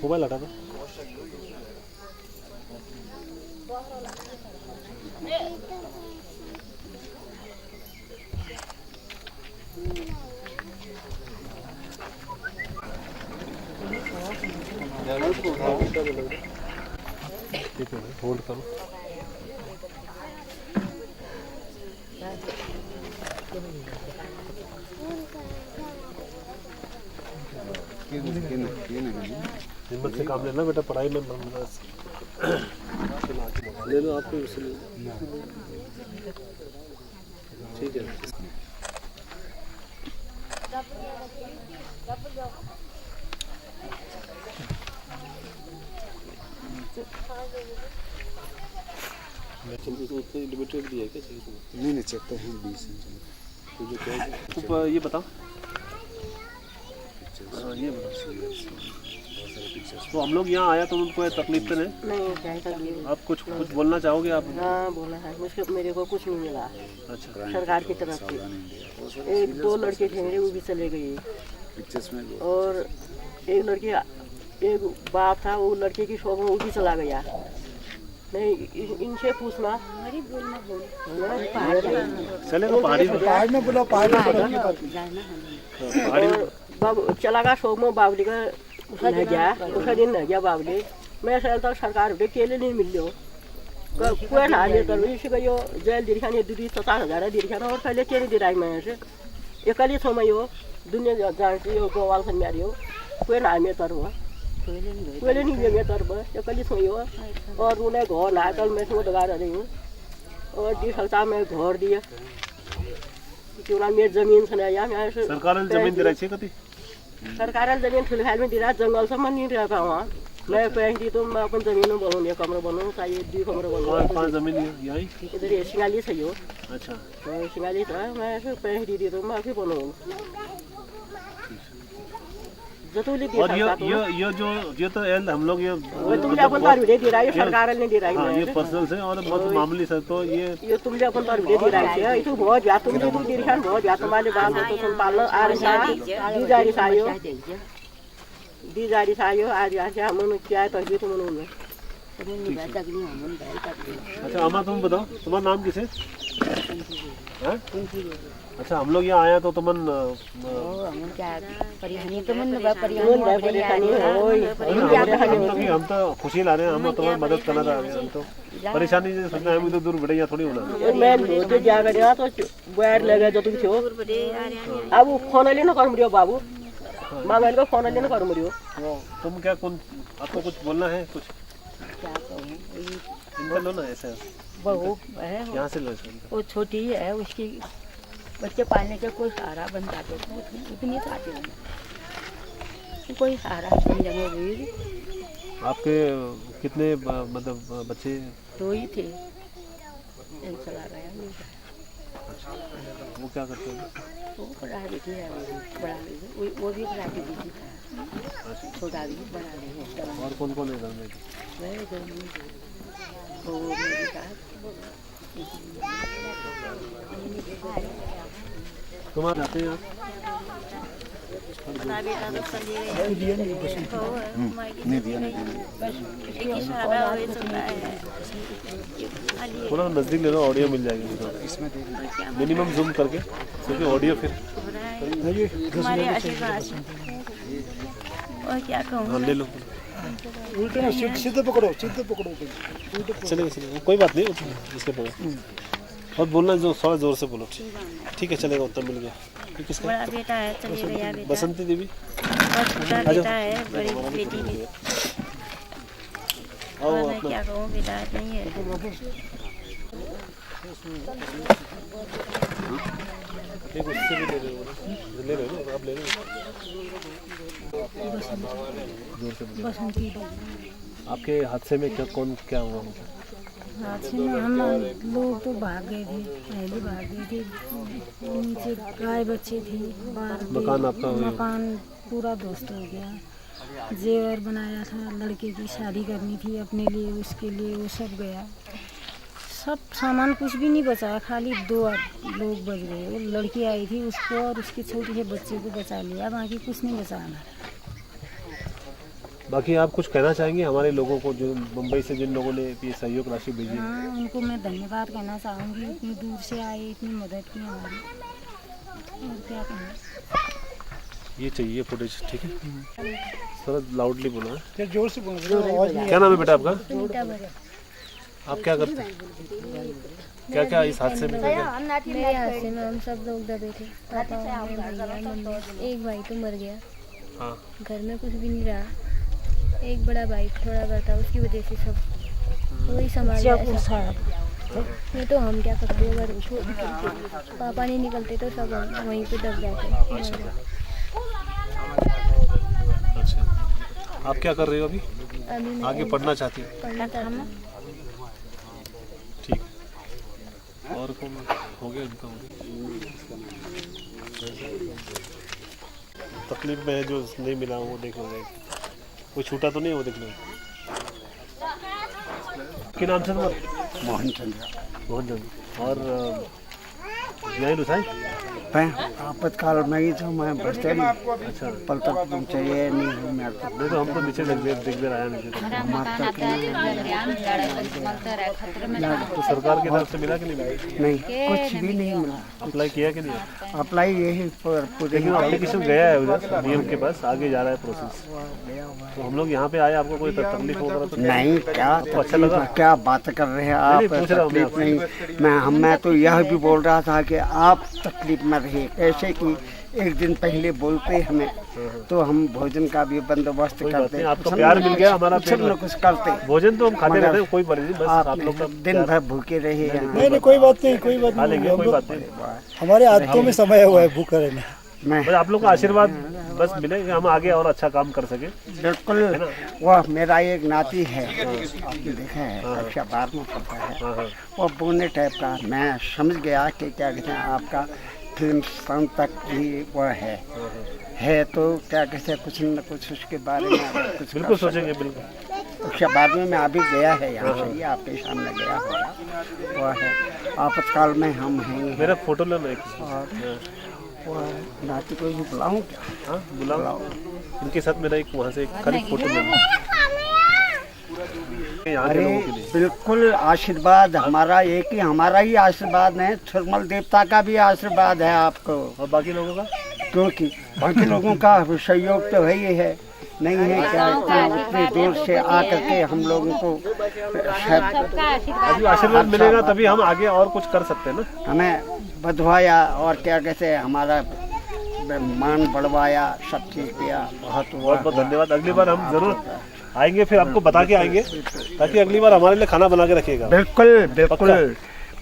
मोबाइल हटा दो। ठीक है, होल्ड करो। हिम्मत से काम लेना बेटा, पढ़ाई में ले लो आपको, ठीक है। लिमिटेड दिया क्या? नहीं चेक तो है 20 तो ये बताओ, ये तो हम लोग यहाँ आया तो उनको तकलीफ तो नहीं? आप कुछ बोलना चाहोगे आप? हाँ बोला है, मुझको मेरे को कुछ नहीं मिला। अच्छा, सरकार की तरफ से 1-2 लड़के थे वो भी चले गए, और एक लड़की, एक बाप था वो लड़के की शौक में वो भी चला गया। नहीं इनसे पूछना चले तो पहाड़ी में बोला, पहाड़ बाब चला गया शौक में, बाबली का न गया, उसका दिन न गया बाबली। मैं साल तक सरकार उठे केले नहीं मिल लो कोई ना ले कर इसी का यो जेल दिखाने दूरी 50,000 दिखाना, और पहले के नहीं दिराई मैं से एकली छो में यो दुनिया जान से यो गोवाल से मारी हो कोई ना में तर हुआ कोई नहीं में तर बस एकली छो यो, और उन्हें घर ना कल मैं सो लगा रही हूँ, और दी सकता मैं घर दिया क्यों मेरी जमीन से नहीं मैं सरकार ने जमीन दिलाई छे कति? सरकार जमीन फिलहाल में दिरा जंगल से नहीं रहता वहाँ मैं पैंती तो मैं अपन जमीन में बनाऊँ, कमरा बनाऊँ चाहिए 2 कमरा बनाऊँ। कहाँ जमीन यही इधर ये सिंगाली सही हो। अच्छा, तो सिंगाली था मैं ऐसे पैंती दी तो मैं अभी बनाऊँ जतूली दी। और ये तो एल हम लोग ये तुमने अपन तार दे रहा है, सरकार ने दे रहा है, ये पर्सनल से और बहुत मामूली सर, तो ये तुमने अपन तार दे रहा है, ये तो बहुत ज्यादा तुमने तो दिखान बहुत ज्यादा तुम्हारे बाल तो तुम पालना आ रहा दी जा रही सायो आज आज हम क्या तो भी तुम उन्होंने। अच्छा अम्मा तुम बताओ तुम्हारा नाम किसे? अच्छा हम लोग यहाँ आया तो तुमन हम तो खुशी ला रहे हैं, हम तुम्हारी मदद करना चाह रहे हैं, हम तो परेशानी से सोचना है तो दूर बढ़े या थोड़ी होना। मैं तो जा गया तो बैर लगे जो तुम छो अब फोन लेना कर मुझे बाबू मोबाइल को फोन लेना कर मुझे। तुम क्या कौन आपको कुछ बोलना है? कुछ क्या कहूँ इनका लो ना ऐसे बहू है यहाँ से लो, वो छोटी है उसकी बच्चे पालने के कोई सहारा बन जाते उतनी चाहते हैं कोई सहारा समझ में। आपके कितने मतलब बच्चे? 2 ही थे, एक चला गया। वो क्या करते हैं? वो पढ़ा देती है, बड़ा वो भी पढ़ा देती है, छोटा भी बड़ा भी है। और कौन कौन है घर में? वो मेरे साथ तुम्हारे आते हैं थोड़ा नजदीक ले लो, ऑडियो मिल जाएगी इसमें मिनिमम जूम करके, क्योंकि ऑडियो फिर क्या कहूँ ले लो। सीधे पकड़ो चलेगा चलेगा कोई बात नहीं, इसके पकड़ो और बोलना जो थोड़ा जोर से बोलो। ठीक है चलेगा, उत्तर मिल गया। किसका? बड़ा बेटा है चले गया बेटा। बसंती देवी छोटा बेटा है, बड़ी बेटी भी। और मैं क्या कहूँ बेटा नहीं है। एक उससे भी ले रहे हो आप ले रहे बसंती आपके हादसे में क्या हुआ? हादसे में हम लोग तो भाग गए थे, पहले भाग गए थे, नीचे गाय बच्चे थे, मकान आपका मकान पूरा ध्वस्त हो गया। जेवर बनाया था, लड़के की शादी करनी थी अपने लिए, उसके लिए वो सब गया, सब सामान कुछ भी नहीं बचा, खाली 2 लोग बच गए। वो लड़की आई थी, उसको और उसके छोटे से बच्चे को बचा लिया, बाकी कुछ नहीं बचा हमारा। बाकी आप कुछ कहना चाहेंगे हमारे लोगों को जो मुंबई से जिन लोगों ने ये सहयोग राशि भेजी? हाँ, उनको मैं धन्यवाद कहना चाहूँगी, इतनी दूर से आए, इतनी मदद की हमारी। और क्या कहना, ये चाहिए फुटेज, ठीक है? थोड़ा लाउडली बोला, जोर से बोलो। क्या नाम है बेटा आपका? आप क्या करते हैं? क्या क्या इस हादसे में? मेरे हादसे में हम सब लोग दबे थे, पापा, भैया, मम्मी। एक भाई तो मर गया। हाँ। घर में कुछ भी नहीं रहा। एक बड़ा भाई थोड़ा घर था, उसकी वजह से सब वही संभाला। नहीं तो हम क्या करते, अगर पापा नहीं निकलते तो सब वहीं पे दब जाते। अच्छा, आप क्या कर रहे हो अभी? अभी आगे पढ़ना चाहती हो? पढ़ना था हम। ठीक है। और कौन हो गया इनका? तकलीफ में है जो नहीं मिला वो देख लो, कोई छूटा तो नहीं वो देख लो। क्या नाम था तुम्हारा? मोहन चंद्र। मोहन चंद्र। और यही लुसाई आपातकाल में ही तो मैं बचते नहीं। अच्छा, पल तक तुम चाहिए नहीं मेरे को। नहीं तो हमको नीचे देख देर आया नहीं। तो सरकार की तरफ से मिला कि नहीं मिला? नहीं, कुछ भी नहीं मिला। अप्लाई किया कि नहीं? अप्लाई यही पूरे लेकिन एप्लीकेशन गया है उधर डीएम के पास, आगे जा रहा है प्रोसेस। तो हम लोग यहाँ पे आए, आपको कोई तकलीफ वगैरह तो नहीं? क्या तो अच्छा लगा? क्या बात कर रहे हैं आप? तकलीफ नहीं, मैं तो यह भी बोल रहा था कि आप तकलीफ में रहे, कैसे कि एक दिन पहले बोलते हमें तो हम भोजन का भी बंदोबस्त करते। आपको प्यार मिल गया, हमारा कुछ न कुछ करते। भोजन तो हम खाते रहते हैं, कोई बात नहीं, बस आप लोग का दिन भर भूखे रहे। नहीं, कोई बात नहीं, कोई बात नहीं, कोई बात नहीं। हमारे आदतों में समय हुआ है भूखा रहना। बस आप लोग का आशीर्वाद बस मिले कि हम आगे और अच्छा काम कर सके। बिल्कुल। वह मेरा एक नाती है, आपने देखा है, कक्षा 12 में पढ़ता है। वो बोने टाइप का, मैं समझ गया कि क्या कहते हैं आपका फिल्म शाम तक भी वह है तो क्या कहते हैं कुछ न कुछ उसके बारे में कुछ बिल्कुल सोचेंगे। बिल्कुल। कक्षा 12 में अभी गया है यहाँ से, आपके सामने गया होगा। वह है आपातकाल में हम हैं। मेरा फोटो लेना एक। और नाती को भी बुलाऊं क्या? हाँ बुलाओ। इनके साथ मेरा एक वहाँ से एक खाली फोटो लेना। अरे बिल्कुल, आशीर्वाद हमारा एक ही, हमारा ही आशीर्वाद है, थर्मल देवता का भी आशीर्वाद है आपको। और बाकी लोगों का? क्योंकि बाकी लोगों का सहयोग तो है ही है, नहीं है क्या? इतने दूर से आकर के हम लोगों को आशीर्वाद मिलेगा तभी हम आगे और कुछ कर सकते हैं ना। हमें बधवाया और क्या कहते हैं हमारा मान बढ़वाया, सब चीज किया। बहुत बहुत धन्यवाद। अगली बार हम जरूर आएंगे, फिर आपको बता के आएंगे ताकि अगली बार हमारे लिए खाना बना के रखिएगा। बिल्कुल बिल्कुल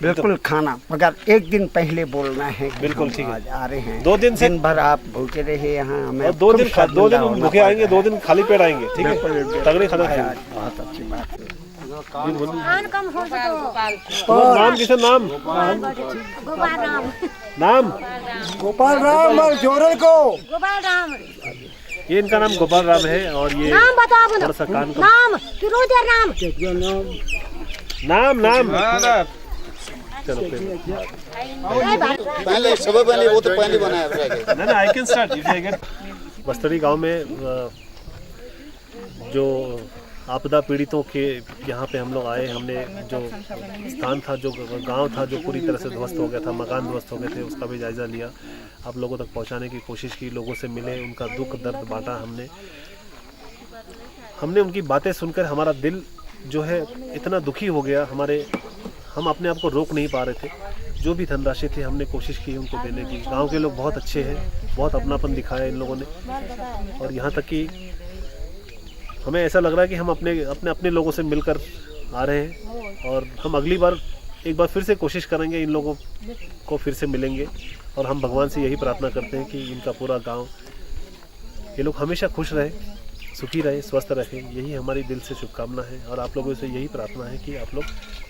बिल्कुल, खाना मगर एक दिन पहले बोलना है। बिल्कुल ठीक है, आ रहे हैं। 2 दिन से दिन भर आप भूखे रहे यहाँ, हमें और 2 दिन भूखे आएंगे, 2 दिन खाली पेट आएंगे। ठीक है, तगड़े खाना खाएंगे। बहुत अच्छी बात है। नाम किसे? नाम नाम गोपाल राम और जोरल को गोपाल राम। ये इनका नाम गोपाल राम है। और ये नाम बताओ थोड़ा सा कान का नाम फिरोज राम। नाम चलो पहले सुबह पहले वो तो पहले बनाया ना I can start if I get. Bastadi गांव में जो आपदा पीड़ितों के यहाँ पे हम लोग आए। हमने जो स्थान था, जो गांव था जो पूरी तरह से ध्वस्त हो गया था, मकान ध्वस्त हो गए थे, उसका भी जायज़ा लिया। आप लोगों तक पहुँचाने की कोशिश की, लोगों से मिले, उनका दुख दर्द बांटा। हमने उनकी बातें सुनकर हमारा दिल जो है इतना दुखी हो गया। हम अपने आप को रोक नहीं पा रहे थे। जो भी धनराशि थी हमने कोशिश की उनको देने की। गांव के लोग बहुत अच्छे हैं, बहुत अपनापन दिखाया इन लोगों ने। और यहाँ तक कि हमें ऐसा लग रहा है कि हम अपने लोगों से मिलकर आ रहे हैं। और हम अगली बार एक बार फिर से कोशिश करेंगे, इन लोगों को फिर से मिलेंगे। और हम भगवान से यही प्रार्थना करते हैं कि इनका पूरा गाँव, ये लोग हमेशा खुश रहे, सुखी रहे, स्वस्थ रहे। यही हमारी दिल से शुभकामना है। और आप लोगों से यही प्रार्थना है कि आप लोग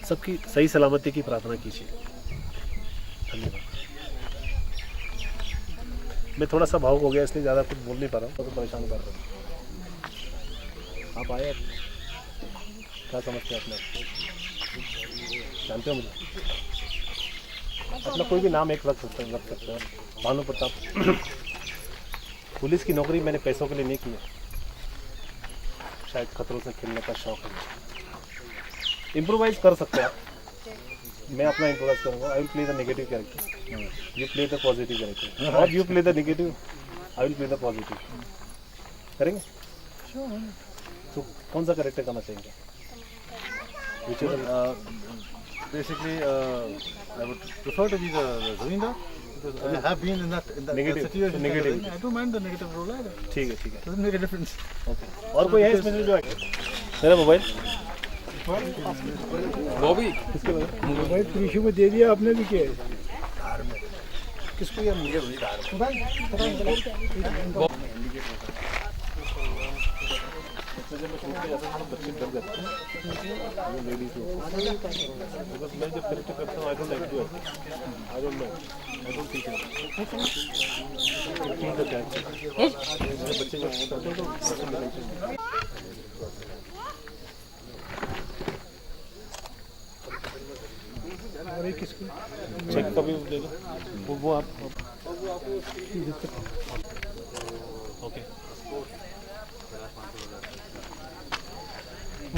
सबकी सही सलामती की प्रार्थना कीजिए। धन्यवाद। मैं थोड़ा सा भावुक हो गया, इसलिए ज़्यादा कुछ बोल नहीं पा रहा हूँ, तो परेशान कर रहा हूँ। आप आए, क्या समझते हैं अपने? जानते हो मुझे? अपना कोई भी नाम एक रख सकते हैं। भानु प्रताप। पुलिस की नौकरी मैंने पैसों के लिए नहीं की है, शायद खतरों से खेलने का शौक है। इम्प्रोवाइज कर सकते हैं आप, मैं अपना इम्प्रोवाइज करूँगा। I will play the negative character, you play the positive character, और you play the negative, I will play the positive. करेंगे? तो कौन सा कैरेक्टर करना चाहेंगे? Basically, I would prefer to be the Govinda because I have been in that Negative. situation. Negative. I don't mind the negative role either. ठीक है, ठीक है। Doesn't make a difference. Okay, और कोई है इसमें से जो मेरा मोबाइल? बॉबी किसके मोबाइल कृषि को दे दिया आपने भी किया है? किसको? या मुझे बच्चे डर जाते हैं लेडीज लोग, बिकॉज मैं जब करेक्ट करता हूँ I don't like do it, I don't know, I don't think बच्चे जब करते हैं तो और एक किसको? चेक कभी दे दो वो आप ओके।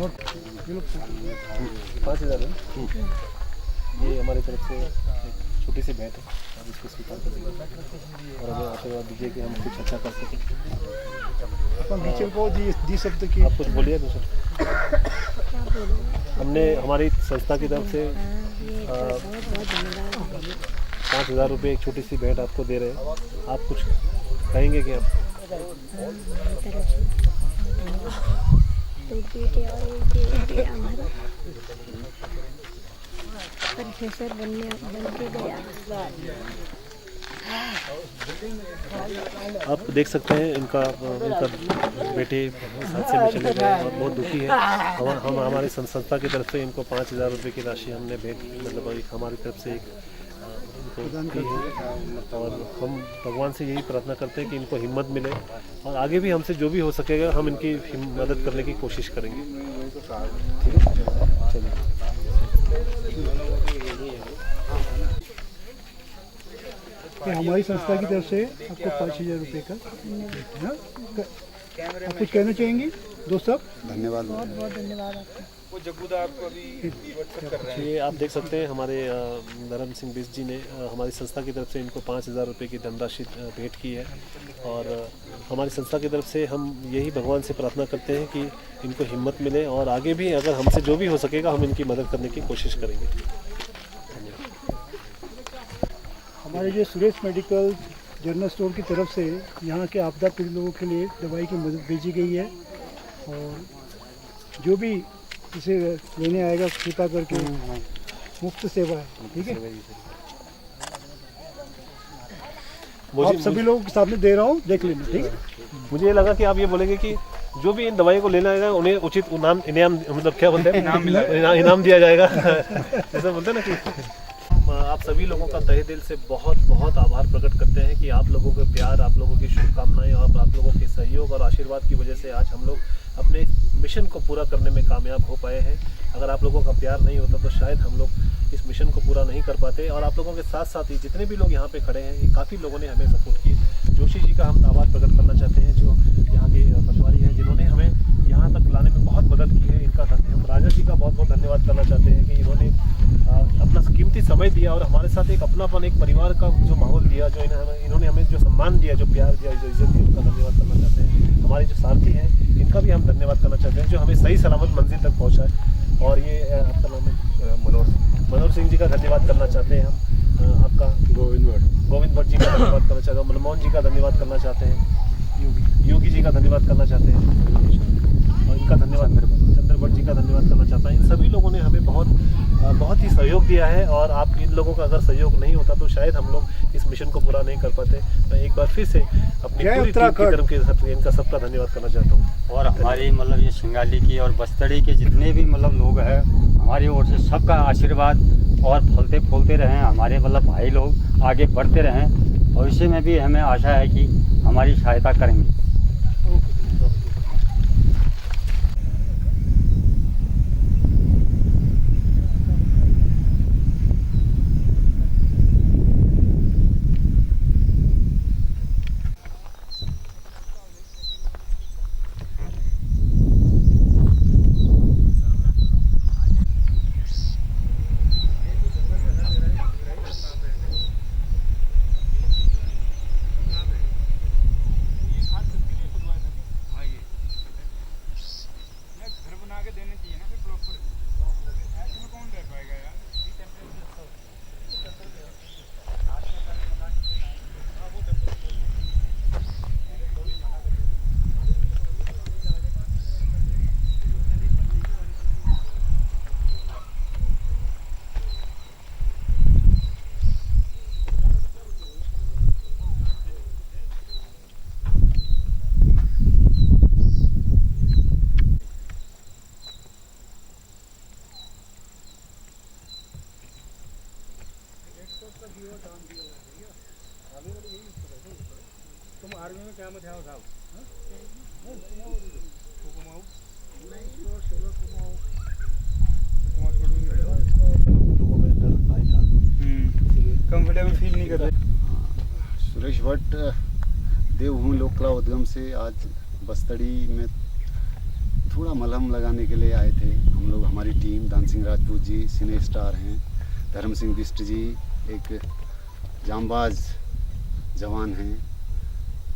और 5,000 है। ये हमारी तरफ से एक छोटी सी भेंट है, आप इसको स्वीकार कर दीजिए और हमें आशीर्वाद दीजिए कि हम कुछ अच्छा कर सकें। अपन बीचल को दी शब्द की आप कुछ बोलिए दूसरा। हमने हमारी संस्था की तरफ से 5,000 रुपये एक छोटी सी भेंट आपको दे रहे हैं। आप कुछ कहेंगे कि आप? तो बेटे और बेटे हमारा प्रोफेसर बन के गया। आप देख सकते हैं इनका बेटे हादसे में चले गए और बहुत दुखी है। हम हमारी संस्था की तरफ से इनको 5,000 रुपये की राशि हमने भेंट मतलब हमारी तरफ से एक इनको दी है और हम भगवान से यही प्रार्थना करते हैं कि इनको हिम्मत मिले और आगे भी हमसे जो भी हो सकेगा हम इनकी मदद करने की कोशिश करेंगे। ठीक है, चलिए। हमारी संस्था की तरफ से आपको 5,000 रुपये का हाँ? आप कुछ कहना चाहेंगे दोस्त साहब? धन्यवाद। बहुत बहुत धन्यवाद आपका। वो जग्गूदा आपको अभी व्हाट्सएप कर रहे हैं। ये आप देख सकते हैं हमारे धर्म सिंह बिस्ट जी ने हमारी संस्था की तरफ से इनको 5,000 रुपये की धनराशि भेंट की है और हमारी संस्था की तरफ से हम यही भगवान से प्रार्थना करते हैं कि इनको हिम्मत मिले और आगे भी अगर हमसे जो भी हो सकेगा हम इनकी मदद करने की कोशिश करेंगे। हमारे जो सुरेश मेडिकल जनरल स्टोर की तरफ से यहाँ के आपदा पीड़ित लोगों के लिए दवाई की मदद भेजी गई है और जो भी इसे लेने आएगा कृपा करके मुफ्त सेवा है। ठीक है, आप सभी लोगों के सामने दे रहा हूँ, देख लेना। ठीक है, मुझे ये लगा कि आप ये बोलेंगे कि जो भी इन दवाइयों को लेना आएगा उन्हें उचित इनाम मतलब क्या बोलते हैं इनाम दिया जाएगा जैसा बोलते हैं ना कि आप सभी लोगों का तहे दिल से बहुत बहुत आभार प्रकट करते हैं कि आप लोगों के प्यार, आप लोगों की शुभकामनाएं और आप लोगों के सहयोग और आशीर्वाद की वजह से आज हम लोग अपने मिशन को पूरा करने में कामयाब हो पाए हैं। अगर आप लोगों का प्यार नहीं होता तो शायद हम लोग इस मिशन को पूरा नहीं कर पाते। और आप लोगों के साथ साथ ही जितने भी लोग यहाँ पे खड़े हैं, काफ़ी लोगों ने हमें सपोर्ट किए। जोशी जी का हम आभार प्रकट करना चाहते हैं जो यहाँ के पटवारी हैं जिन्होंने हमें यहाँ तक लाने में बहुत मदद की है। इनका हम राजा जी का बहुत बहुत धन्यवाद करना चाहते हैं कि इन्होंने अपना कीमती समय दिया और हमारे साथ एक अपनापन, एक परिवार का जो माहौल दिया, जो इन्होंने हमें जो सम्मान दिया, जो प्यार दिया, जो इज्जत दी, उनका धन्यवाद करना चाहते हैं। हमारे जो सारथी हैं इनका भी हम धन्यवाद करना चाहते हैं जो हमें सही सलामत मंजिल तक पहुँचाए। और ये आपका नाम है मनोहर सिंह जी का धन्यवाद करना चाहते हैं हम। आपका गोविंद भट्ट जी का धन्यवाद करना चाहते हैं। मनमोहन जी का धन्यवाद करना चाहते हैं। योगी जी का धन्यवाद करना चाहते हैं और इनका धन्यवाद चंद्र भट्ट जी का धन्यवाद करना चाहता हूँ। इन सभी लोगों ने हमें बहुत ही सहयोग दिया है और आप इन लोगों का अगर सहयोग नहीं होता तो शायद हम लोग इस मिशन को पूरा नहीं कर पाते। मैं एक बार फिर से अपनी पूरी टीम की तरफ से इनका सबका धन्यवाद करना चाहता हूँ। और हमारी मतलब ये सिंगाली की और बस्तड़ी के जितने भी मतलब लोग हैं, हमारी ओर से सबका आशीर्वाद और फलते फूलते रहें, हमारे मतलब भाई लोग आगे बढ़ते रहें। भविष्य में भी हमें आशा है कि हमारी सहायता करेंगे। तुम आर्मी में क्या मत है साहब? कंफर्टेबल फील नहीं कर रहे। सुरेश भट्ट देवभूमि लोक कला उद्यम से आज बस्तड़ी में थोड़ा मलहम लगाने के लिए आए थे हम लोग। हमारी टीम दान सिंह राजपूत जी सिने स्टार हैं, धर्म सिंह बिष्ट जी एक जांबाज जवान हैं।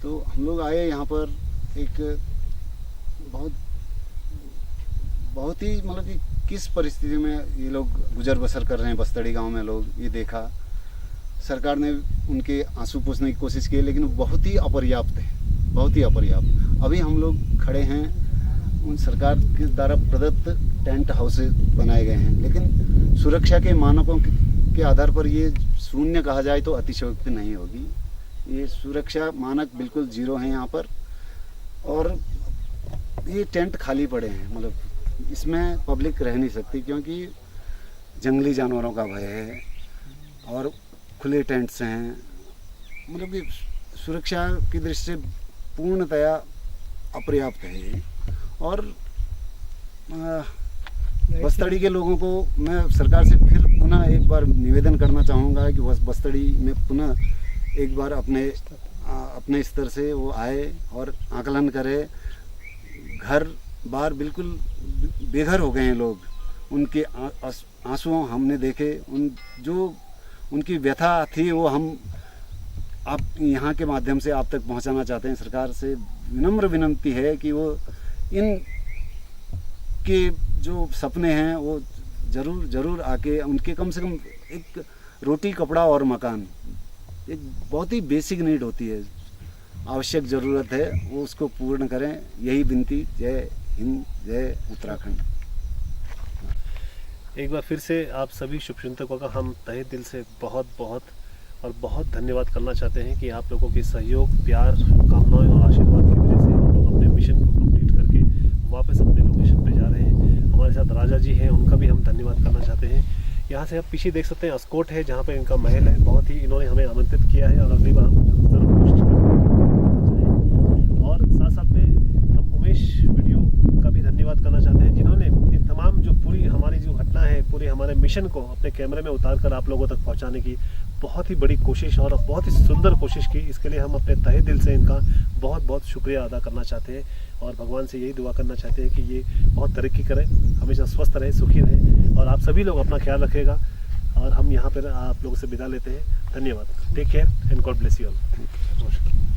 तो हम लोग आए यहाँ पर एक बहुत ही मतलब कि किस परिस्थिति में ये लोग गुजर बसर कर रहे हैं बस्तड़ी गांव में लोग, ये देखा। सरकार ने उनके आंसू पोंछने की कोशिश की, लेकिन बहुत ही अपर्याप्त है, बहुत ही अपर्याप्त। अभी हम लोग खड़े हैं उन सरकार के द्वारा प्रदत्त टेंट हाउस बनाए गए हैं, लेकिन सुरक्षा के मानकों के आधार पर ये शून्य कहा जाए तो अतिशयोक्ति नहीं होगी। ये सुरक्षा मानक बिल्कुल जीरो हैं यहाँ पर, और ये टेंट खाली पड़े हैं। मतलब इसमें पब्लिक रह नहीं सकती क्योंकि जंगली जानवरों का भय है और खुले टेंट्स हैं। मतलब कि सुरक्षा की दृष्टि से पूर्णतया अपर्याप्त है ये। और बस्तड़ी के लोगों को मैं सरकार से फिर पुनः एक बार निवेदन करना चाहूँगा कि बस्तड़ी में पुनः एक बार अपने स्तर से वो आए और आकलन करे। घर बार बिल्कुल बेघर हो गए हैं लोग, उनके आंसू हमने देखे, उनकी व्यथा थी वो हम आप यहाँ के माध्यम से आप तक पहुँचाना चाहते हैं। सरकार से विनम्र विनती है कि वो इन के जो सपने हैं वो ज़रूर आके उनके कम से कम एक रोटी कपड़ा और मकान, एक बहुत ही बेसिक नीड होती है, आवश्यक ज़रूरत है, वो उसको पूर्ण करें। यही विनती। जय हिंद, जय उत्तराखंड। एक बार फिर से आप सभी शुभचिंतकों का हम तहे दिल से बहुत धन्यवाद करना चाहते हैं कि आप लोगों के सहयोग, प्यार, शुभकामनाएं और आशीर्वाद की वजह से हम लोग अपने मिशन को कंप्लीट करके वापस अपने लोकेशन पे जा रहे हैं। हमारे साथ राजा जी हैं, उनका भी हम धन्यवाद करना चाहते हैं। यहाँ से आप पीछे देख सकते हैं अस्कोट है जहाँ पे इनका महल है। बहुत ही इन्होंने हमें आमंत्रित किया है और अगली बार हम जरूर कोशिश करेंगे। और साथ में हम उमेश वीडियो का भी धन्यवाद करना चाहते हैं जिन्होंने इन तमाम जो पूरी हमारी जो घटना है, पूरे हमारे मिशन को अपने कैमरे में उतार कर आप लोगों तक पहुँचाने की बहुत ही बड़ी कोशिश और बहुत ही सुंदर कोशिश की। इसके लिए हम अपने तहे दिल से इनका बहुत शुक्रिया अदा करना चाहते हैं और भगवान से यही दुआ करना चाहते हैं कि ये बहुत तरक्की करें, हमेशा स्वस्थ रहे, सुखी रहे और आप सभी लोग अपना ख्याल रखिएगा। और हम यहाँ पर आप लोगों से विदा लेते हैं। धन्यवाद। Take care and God bless you all. नमस्कार।